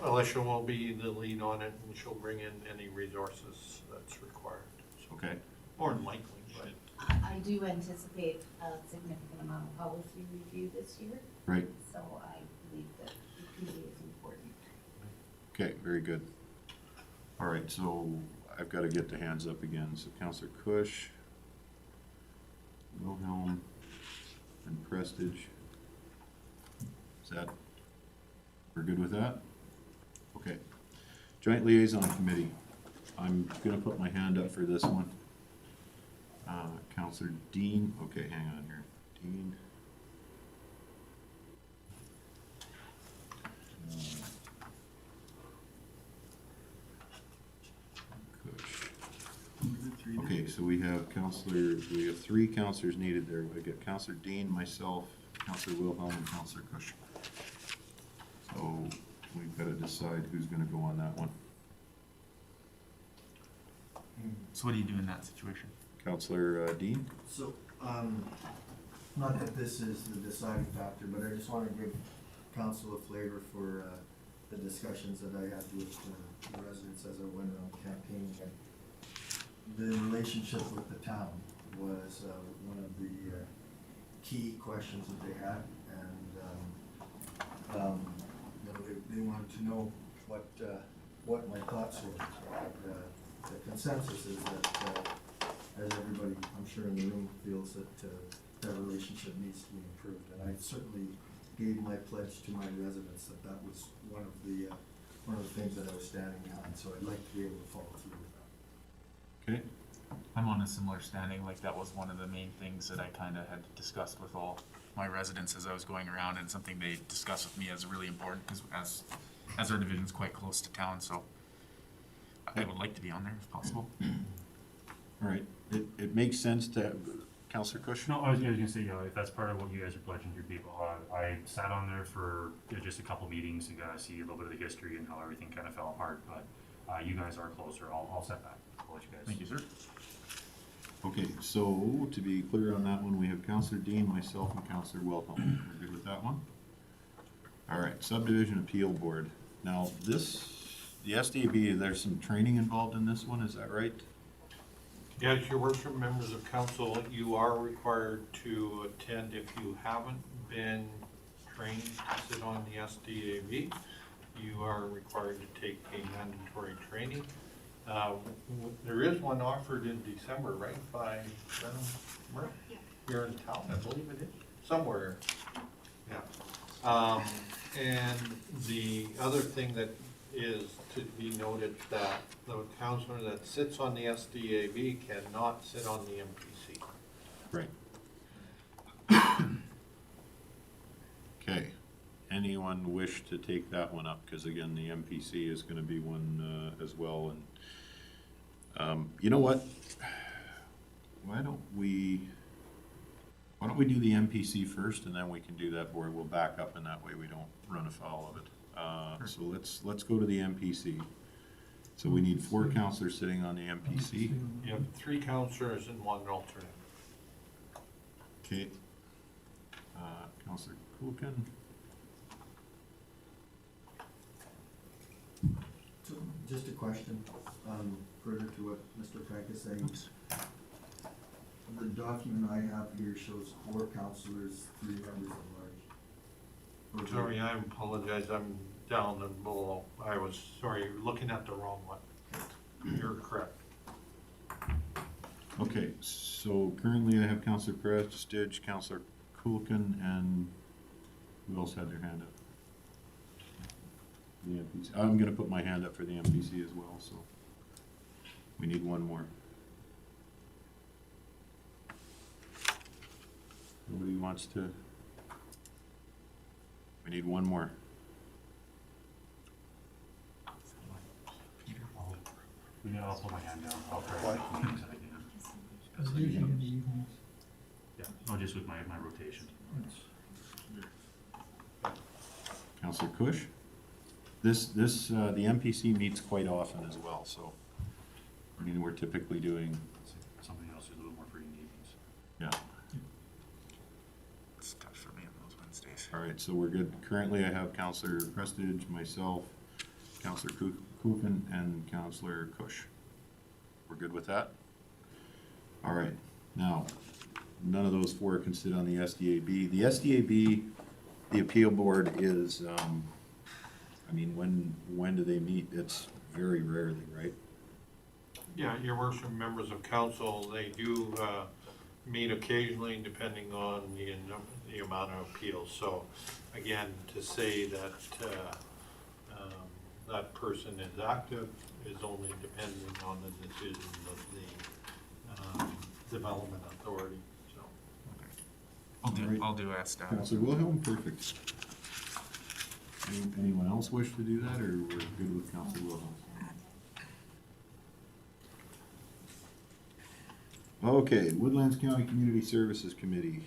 Alicia will be the lead on it, and she'll bring in any resources that's required. So, Okay, more than likely, but I do anticipate a significant amount of policy review this year, right, so I believe that the committee is important. okay, very good. All right, so I've gotta get the hands up again, so Councillor Cush, Wilhelm, and Prestige. Is that, we're good with that? Okay. Joint Liaison Committee, I'm gonna put my hand up for this one. Councillor Dean, okay, hang on here, Dean. Cush. Okay, so we have 3 councillors needed there. We got Councillor Dean, myself, Councillor Wilhelm, and Councillor Cush. So we've got to decide who's gonna go on that one. So what do you do in that situation? Councillor Dean? So, not that this is the deciding factor, but I just wanna give council a flavor for, the discussions that I had with the residents as I went around campaigning. And the relationship with the town was, one of the, key questions that they had, and, you know, they wanted to know what my thoughts were. And, the consensus is that, as everybody, I'm sure in the room feels that, that relationship needs to be improved. And I certainly gave my pledge to my residents that that was one of the things that I was standing behind, so I'd like to be able to follow through with that. Okay. I'm on a similar standing, like that was one of the main things that I kinda had discussed with all my residents as I was going around, and something they discussed with me as really important, cause as our division's quite close to town, so I would like to be on there if possible. All right, it makes sense to, Councillor Cush? No, I was gonna say, if that's part of what you guys are pledging to your people, I sat on there for just a couple meetings to kind of see a little bit of the history and how everything kind of fell apart, but you guys are closer, I'll set that, I'll let you guys. Thank you, sir. Okay, so to be clear on that one, we have Councillor Dean, myself, and Councillor Wilhelm. We're good with that one? All right, Subdivision Appeal Board. Now, the SDAB, there's some training involved in this one, is that right? yes, your worship, members of council, you are required to attend if you haven't been trained to sit on the SDAV. You are required to take a mandatory training. There is one offered in December, right, by Murph? Yeah. Here in town, I believe it is, somewhere, yeah. And the other thing that is to be noted, that the councillor that sits on the SDAV cannot sit on the MPC. Right. Okay, anyone wish to take that one up? Because again, the MPC is gonna be one as well, and you know what? Why don't we do the MPC first, and then we can do that board, we'll back up, and that way we don't run afoul of it. So let's go to the MPC. So we need 4 councillors sitting on the MPC. You have 3 councillors and 1 alternate. Okay. Councillor Kulkin. Just a question, further to what Mr. Frank is saying. The document I have here shows 4 councillors, 3 members at large. Sorry, I apologize, I'm down and below. I was, sorry, looking at the wrong one. You're correct. Okay, so currently I have Councillor Prestige, Councillor Kulkin, and who else had their hand up? The MPC. I'm gonna put my hand up for the MPC as well, so we need one more. Nobody wants to? We need one more. I'll put my hand down. I'll try to make meetings that I can. Because usually in the evenings. Yeah, no, just with my rotation. Councillor Kush? The MPC meets quite often as well, so, I mean, we're typically doing, Somebody else who's a little more free in the evenings. yeah. It's tough for me on those Wednesdays. All right, so we're good. Currently, I have Councillor Prestige, myself, Councillor Kuchen, and Councillor Kush. We're good with that? All right, now, none of those 4 can sit on the SDAB. The SDAB, the appeal board is, I mean, when do they meet? It's very rarely, right? Yeah, your worship, members of council, they do meet occasionally depending on the amount of appeals. So again, to say that that person is active is only depending on the decision of the development authority, so. I'll do staff. Councillor Wilhelm, perfect. Anyone else wish to do that, or we're good with Councillor Wilhelm? Okay, Woodlands County Community Services Committee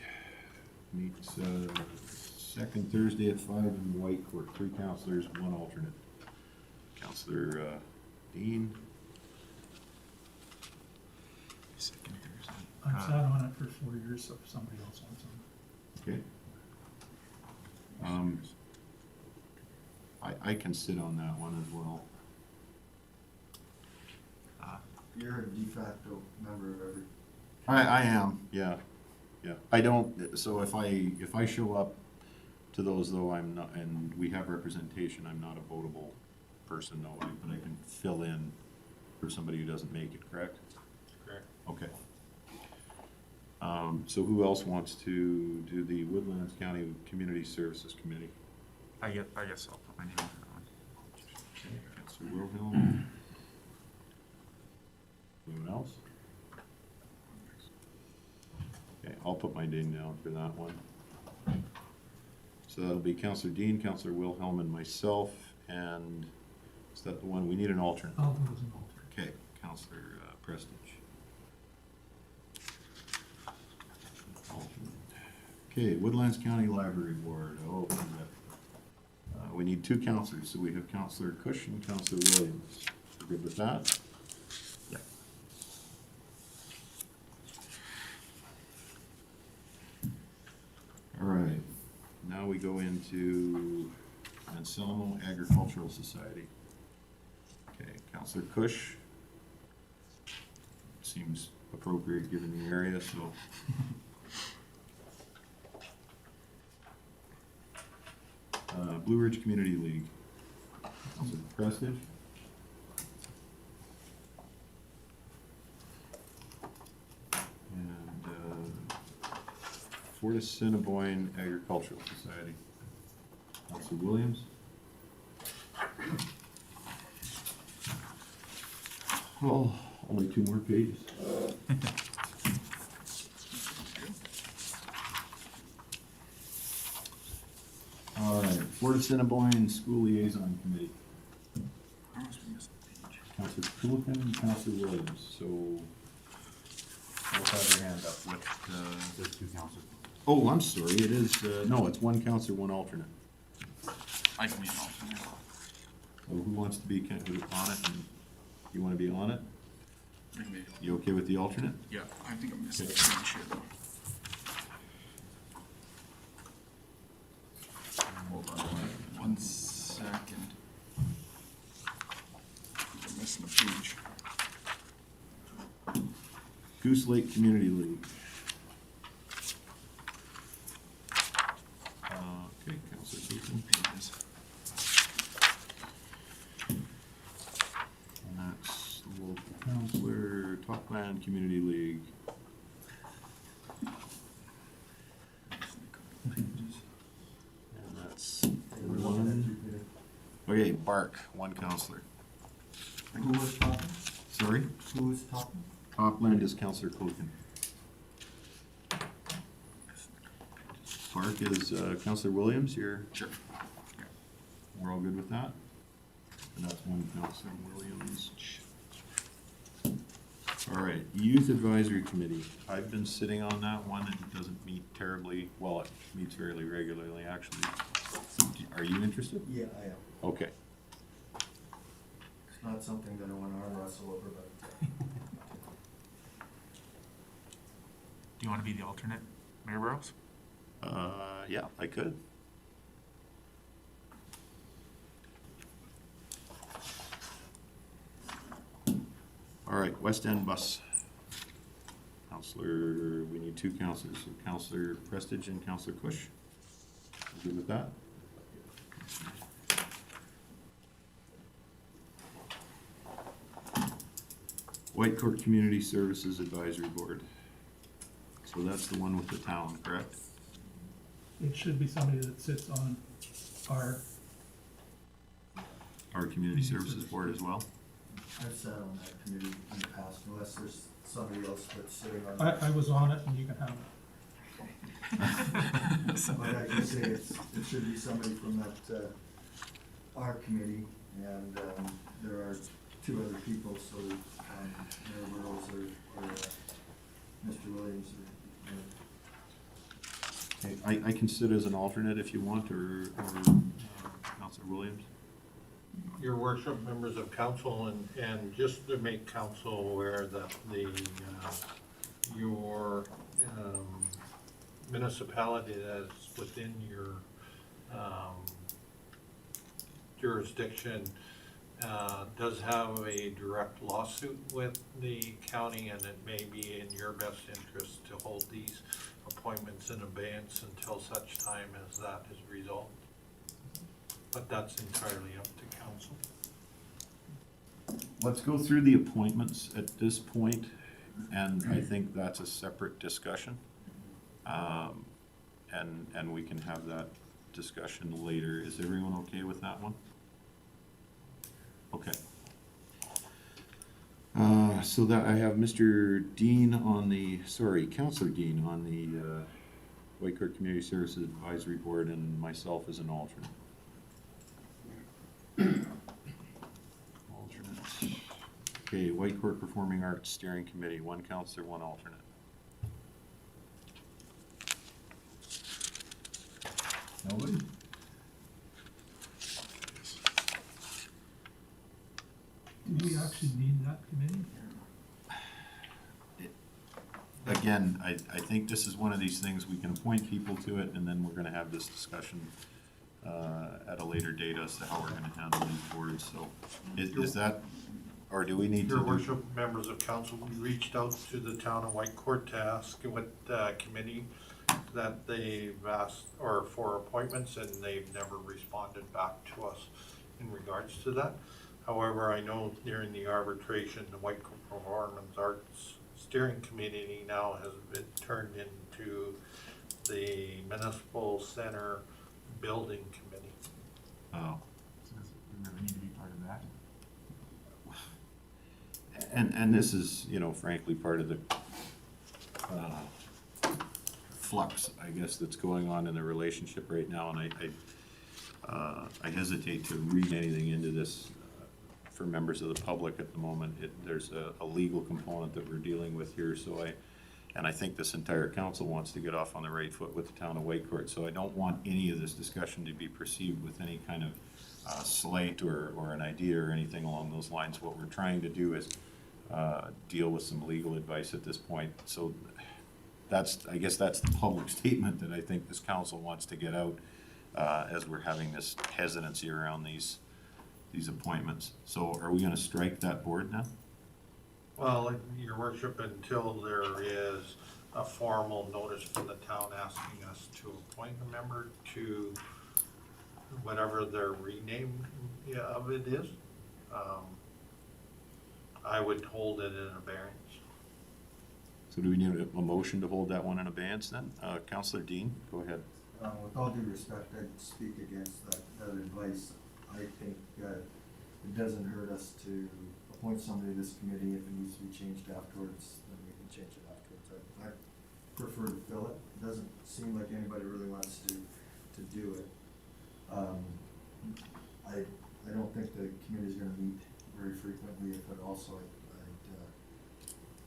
meets second Thursday at 5 in White Court. 3 councillors, 1 alternate. Councillor Dean. Second Thursday. I've sat on it for 4 years, so if somebody else wants on. Okay. I can sit on that one as well. You're a de facto member of every. I am, yeah. I don't, so if I show up to those though, I'm not, and we have representation, I'm not a votable person though, but I can fill in for somebody who doesn't make it, correct? Correct. Okay. So who else wants to do the Woodlands County Community Services Committee? I guess I'll put my name in that one. Councillor Wilhelm. Anyone else? Okay, I'll put my name down for that one. So that'll be Councillor Dean, Councillor Wilhelm, and myself, and is that the one, we need an alternate? I'll do as an alternate. Okay, Councillor Prestige. Alternate. Okay, Woodlands County Library Board, we need 2 councillors, so we have Councillor Cush and Councillor Williams. We're good with that? Yeah. All right, now we go into Anselmo Agricultural Society. Okay, Councillor Cush. Seems appropriate given the area, so. Blue Ridge Community League. Councillor Prestige. And Fort Assiniboine Agricultural Society. Councillor Williams. Oh, only 2 more pages. All right, Fort Assiniboine School Liaison Committee. Councillor Kulican and Councillor Williams, so. Both have their hand up with, There's 2 councillors. oh, I'm sorry, it is, no, it's 1 councillor, 1 alternate. I can be an alternate. So who wants to be on it, and you wanna be on it? I can be- You okay with the alternate? Yeah, I think I'm missing Okay. the same shit though. Hold on 1 second. Goose Lake Community League. Okay, Councillor Keaton. And that's the local councillor, Topland Community League. And that's one. Okay, Bark, one councillor. Who was talking? Sorry? Who was talking? Topland is Councillor Cogan. Bark is Councillor Williams, you're, Sure. we're all good with that? And that's one Councillor Williams. All right, Youth Advisory Committee. I've been sitting on that one. It doesn't meet terribly, well, it meets fairly regularly, actually. Are you interested? Yeah, I am. Okay. It's not something that I wanna arm wrestle over, but Do you want to be the alternate, Mayor Burrows? Yeah, I could. All right, West End Bus. Councillor, we need two councillors, so Councillor Prestige and Councillor Cush. You good with that? White Court Community Services Advisory Board. So that's the one with the town, correct? It should be somebody that sits on our, Our Community Services Board as well? I've sat on that committee in the past, unless there's somebody else that's sitting on I it. was on it and you can have it. But I can say it should be somebody from that, our committee, and, there are two other people, so, Mayor Burrows or Mr. Williams or, Okay, I can sit as an alternate if you want, or Councillor Williams. Your worship, members of council, and just to make council aware that your municipality that's within your jurisdiction does have a direct lawsuit with the county, and it may be in your best interest to hold these appointments in abeyance until such time as that is resolved. But that's entirely up to council. Let's go through the appointments at this point, and I think that's a separate discussion. And we can have that discussion later. Is everyone okay with that one? Okay. So that I have Mr. Dean on the, Councillor Dean on the White Court Community Services Advisory Board, and myself as an alternate. Alternate. Okay, White Court Performing Arts Steering Committee, one councillor, one alternate. Nobody? Do we actually need that committee? Again, I think this is one of these things, we can appoint people to it, and then we're gonna have this discussion at a later date as to how we're gonna handle these boards, so is that, or do we need to Your do? worship, members of council, we reached out to the town of White Court to ask what committee that they've asked, or for appointments, and they've never responded back to us in regards to that. However, I know during the arbitration, the White Court Performance Arts Steering Committee now has been turned into the Municipal Center Building Committee. Oh, So does it really need to be part of that? and this is, you know, frankly, part of the flux, I guess, that's going on in the relationship right now, and I hesitate to read anything into this for members of the public at the moment. There's a legal component that we're dealing with here, so I think this entire council wants to get off on the right foot with the town of White Court, so I don't want any of this discussion to be perceived with any kind of slight or an idea or anything along those lines. What we're trying to do is deal with some legal advice at this point, so I guess that's the public statement that I think this council wants to get out as we're having this hesitancy around these appointments. So are we gonna strike that board now? Well, your worship, until there is a formal notice from the town asking us to appoint a member to whatever their rename of it is, I would hold it in abeyance. So do we need a motion to hold that one in abeyance then? Councillor Dean, go ahead. With all due respect, I'd speak against that advice. I think it doesn't hurt us to appoint somebody to this committee. If it needs to be changed afterwards, then we can change it afterwards. I prefer to fill it. It doesn't seem like anybody really wants to do it. I don't think the committee's gonna meet very frequently, if at all, so I'd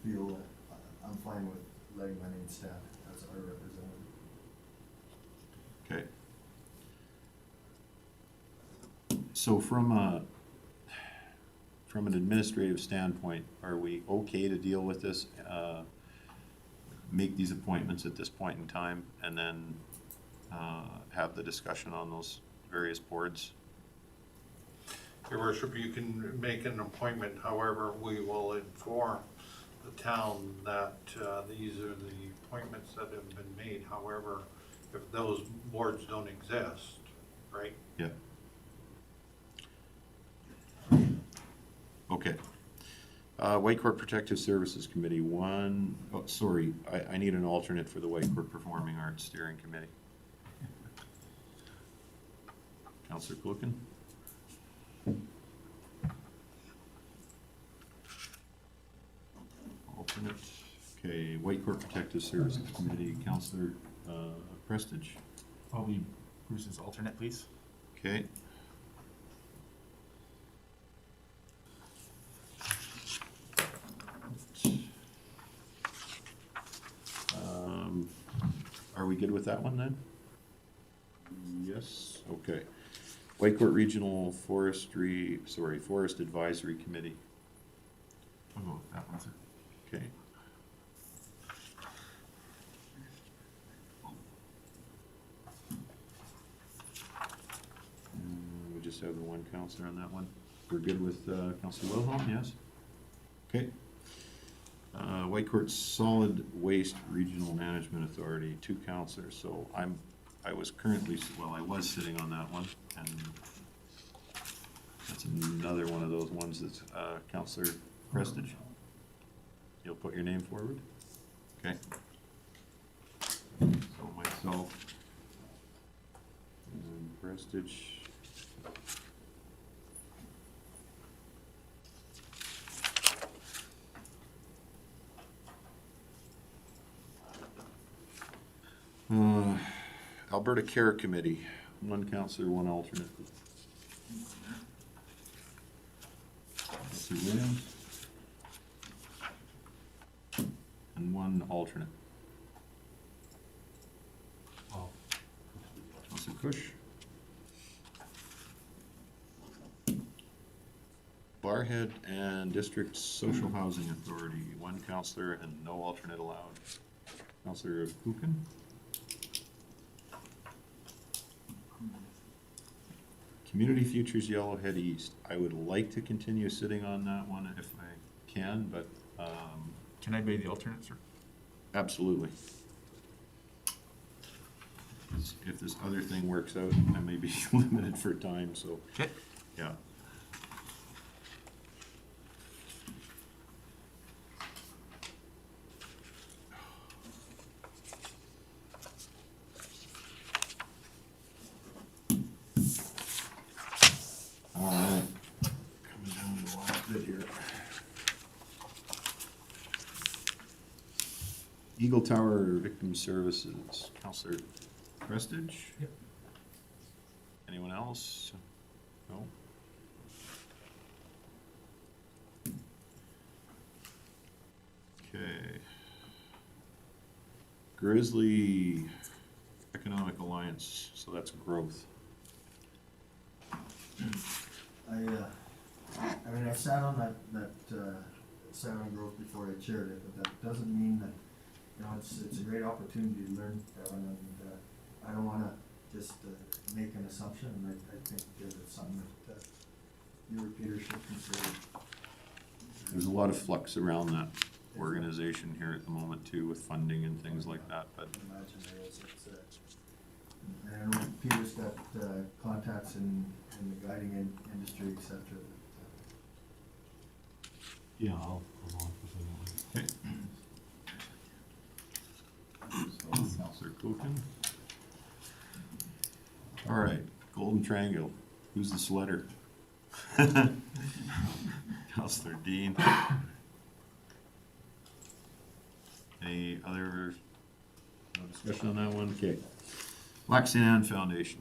feel I'm fine with letting my name stand as our representative. Okay. So from an administrative standpoint, are we okay to deal with this, make these appointments at this point in time, and then have the discussion on those various boards? Your worship, you can make an appointment, however, we will inform the town that these are the appointments that have been made. However, if those boards don't exist, right? Yeah. Okay. Whitecourt Protective Services Committee, I need an alternate for the Whitecourt Performing Arts Steering Committee. Councillor Kluken? Alternate. Okay, Whitecourt Protective Services Committee, Councillor Prestige. I'll be Bruce's alternate, please. Okay. Are we good with that one then? Yes, okay. Whitecourt Regional Forest Advisory Committee. I'll go with that one, sir. Okay. We just have the one counselor on that one. We're good with Councillor Wilhelm, yes? Okay. Whitecourt Solid Waste Regional Management Authority, 2 counselors. So I was sitting on that one, and that's another one of those ones that's Councillor Prestige. You'll put your name forward? Okay. So myself and Prestige. Alberta Care Committee, 1 counselor, 1 alternate. Councillor Williams. And 1 alternate. Oh. Councillor Cush. Barhead and District Social Housing Authority, 1 counselor and no alternate allowed. Councillor Kuchen. Community Futures Yellowhead East. I would like to continue sitting on that one if I can, but Can I be the alternate, sir? absolutely. If this other thing works out, I may be limited for time, so Okay. yeah. All right, coming down to the last bit here. Eagle Tower Victim Services, Councillor Prestige? Yep. Anyone else? No? Okay. Grizzly Economic Alliance, so that's growth. I sat on that salmon growth before I chaired it, but that doesn't mean that, it's a great opportunity to learn, Kevin, and I don't wanna just make an assumption, and I think it's something that you or Peter should consider. There's a lot of flux around that organization here at the moment too, with funding and things like that, but I can imagine there is, I don't know, Peter's got, contacts in the guiding industry, et cetera. Yeah, I'll go on with that one. okay. So, Councillor Coogan. All right, Golden Triangle, who's the sweater? Councillor Dean. Any other no discussion on that one? Okay. Black Sand Foundation.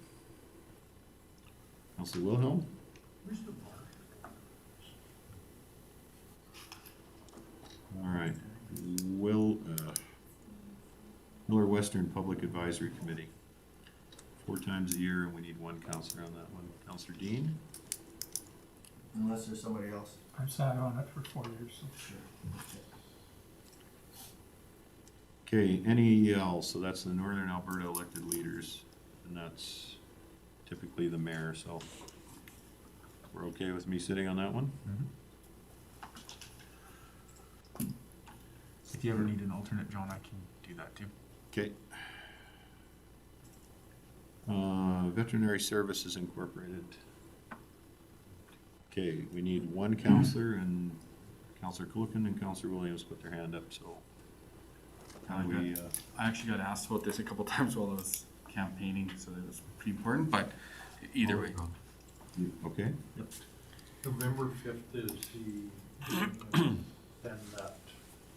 Councillor Wilhelm? All right. Miller Western Public Advisory Committee. 4 times a year, and we need 1 councillor on that one. Councillor Dean? Unless there's somebody else. I've sat on it for 4 years, so. Sure. Okay, NEL, so that's the Northern Alberta elected leaders, and that's typically the mayor, so we're okay with me sitting on that one? If you ever need an alternate, John, I can do that too. Okay. Veterinary Services Incorporated. Okay, we need 1 councillor, and Councillor Coogan and Councillor Williams put their hand up, so. How do we, I actually got asked about this a couple times while I was campaigning, so it was pretty important, but either way. okay? November 5th is the, send that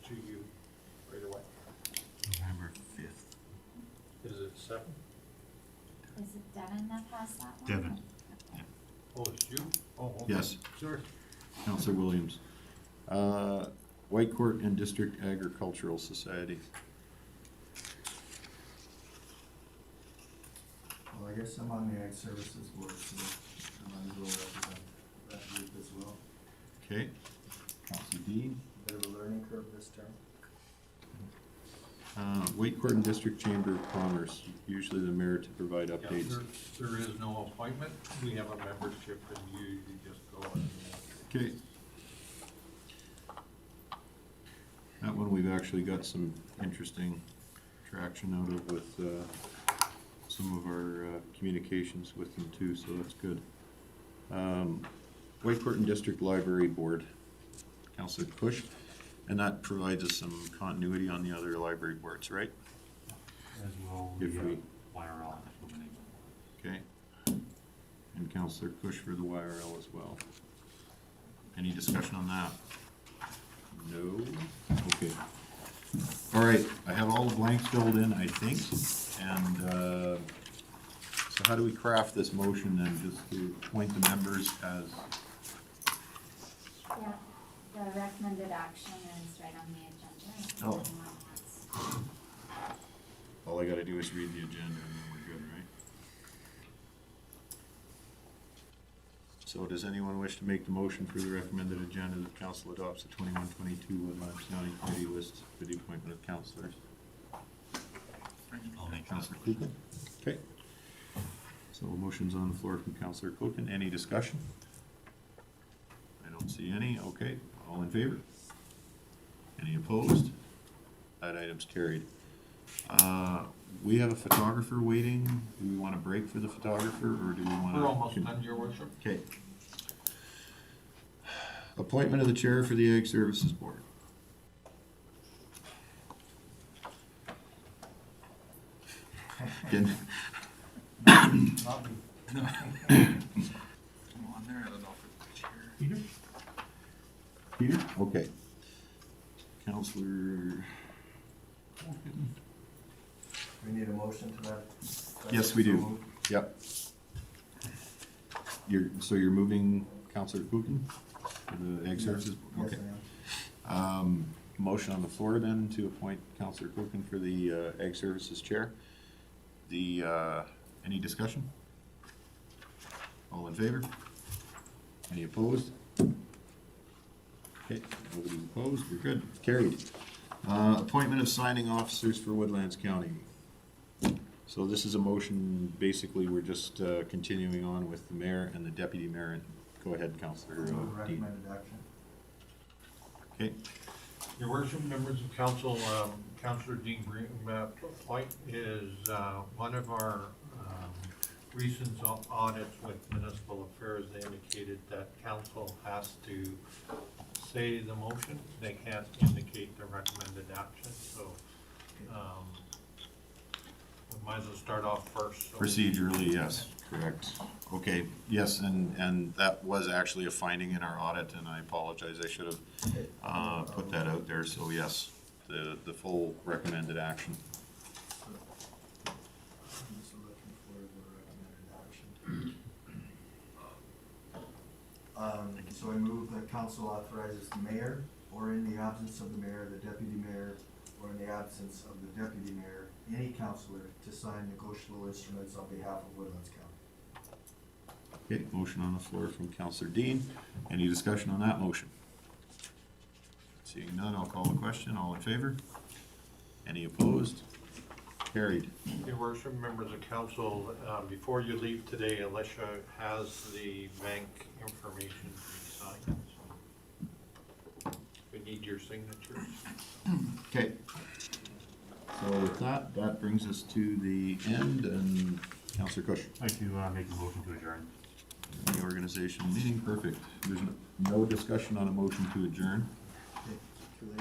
to you right away. November 5th. Is it 7? Is it Devin that has that one? Devin. Okay. Oh, it's you? Oh, okay. Yes. Sorry. Councillor Williams. White Court and District Agricultural Society. Well, I guess I'm on the Ag Services Board, so I might as well represent that group as well. Okay. Councillor Dean. Bit of a learning curve this term. White Court and District Chamber of Commerce, usually the mayor to provide Yeah, updates. there is no appointment. We have a membership and you just go and. Okay. That one we've actually got some interesting traction out of with some of our communications with them too, so that's good. White Court and District Library Board, Councillor Push, and that provides us some continuity on the other library boards, right? As well, If we, YRL. okay. And Councillor Push for the YRL as well. Any discussion on that? No? Okay. All right, I have all the blanks filled in, I think, and, so how do we craft this motion then, just to appoint the members as, Yeah, the recommended action is right on the agenda. if Oh. anyone wants. all I gotta do is read the agenda and then we're good, right? So does anyone wish to make the motion for the recommended agenda that council adopts the 21-22 Woodlands County Committee list for the appointment of councillors? I'll make that. Councillor Coogan? Okay. So motion's on the floor from Councillor Coogan. Any discussion? I don't see any. Okay, all in favor? Any opposed? That item's carried. We have a photographer waiting. Do we want to break for the photographer, or do we want to? We're almost done, your worship. Okay. Appointment of the chair for the Ag Services Board. Again, I'm on there, I don't know if it's here. Peter? Peter? Okay. Councillor. We need a motion to that? Yes, we do. Yep. So you're moving Councillor Coogan for the Ag Services? Yes, Okay. I am. Motion on the floor then to appoint Councillor Coogan for the Ag Services Chair. Any discussion? All in favor? Any opposed? Okay, nobody's opposed, we're good, carried. Appointment of signing officers for Woodlands County. So this is a motion, basically, we're just continuing on with the mayor and the deputy mayor. Go ahead, Councillor Dean. Recommended action. Okay, Your worship, members of council, Councillor Dean Appoint is one of our recent audits with municipal affairs. They indicated that council has to say the motion. They can't indicate the recommended action, so we might as well start off first. So- procedurally, yes, correct. Okay, yes, and that was actually a finding in our audit, and I apologize, I should have put that out there, so yes, the full recommended action. I'm just looking for the recommended action. So I move that council authorizes the mayor, or in the absence of the mayor, the deputy mayor, or in the absence of the deputy mayor, any councillor to sign negotiable instruments on behalf of Woodlands County. Okay, motion on the floor from Councillor Dean. Any discussion on that motion? Seeing none, I'll call the question. All in favor? Any opposed? Carried. Your worship, members of council, before you leave today, Alicia has the bank information to be signed. So we need your signatures. Okay. So with that, that brings us to the end, and Councillor Cush. I'd like to make a motion to adjourn. The organizational meeting, perfect. There's no discussion on a motion to adjourn. Too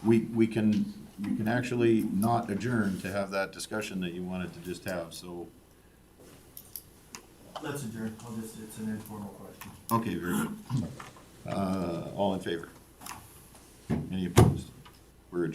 late. We can, you can actually not adjourn to have that discussion that you wanted to just have, so, Let's adjourn. It's an informal question. okay, very good. All in favor? Any opposed?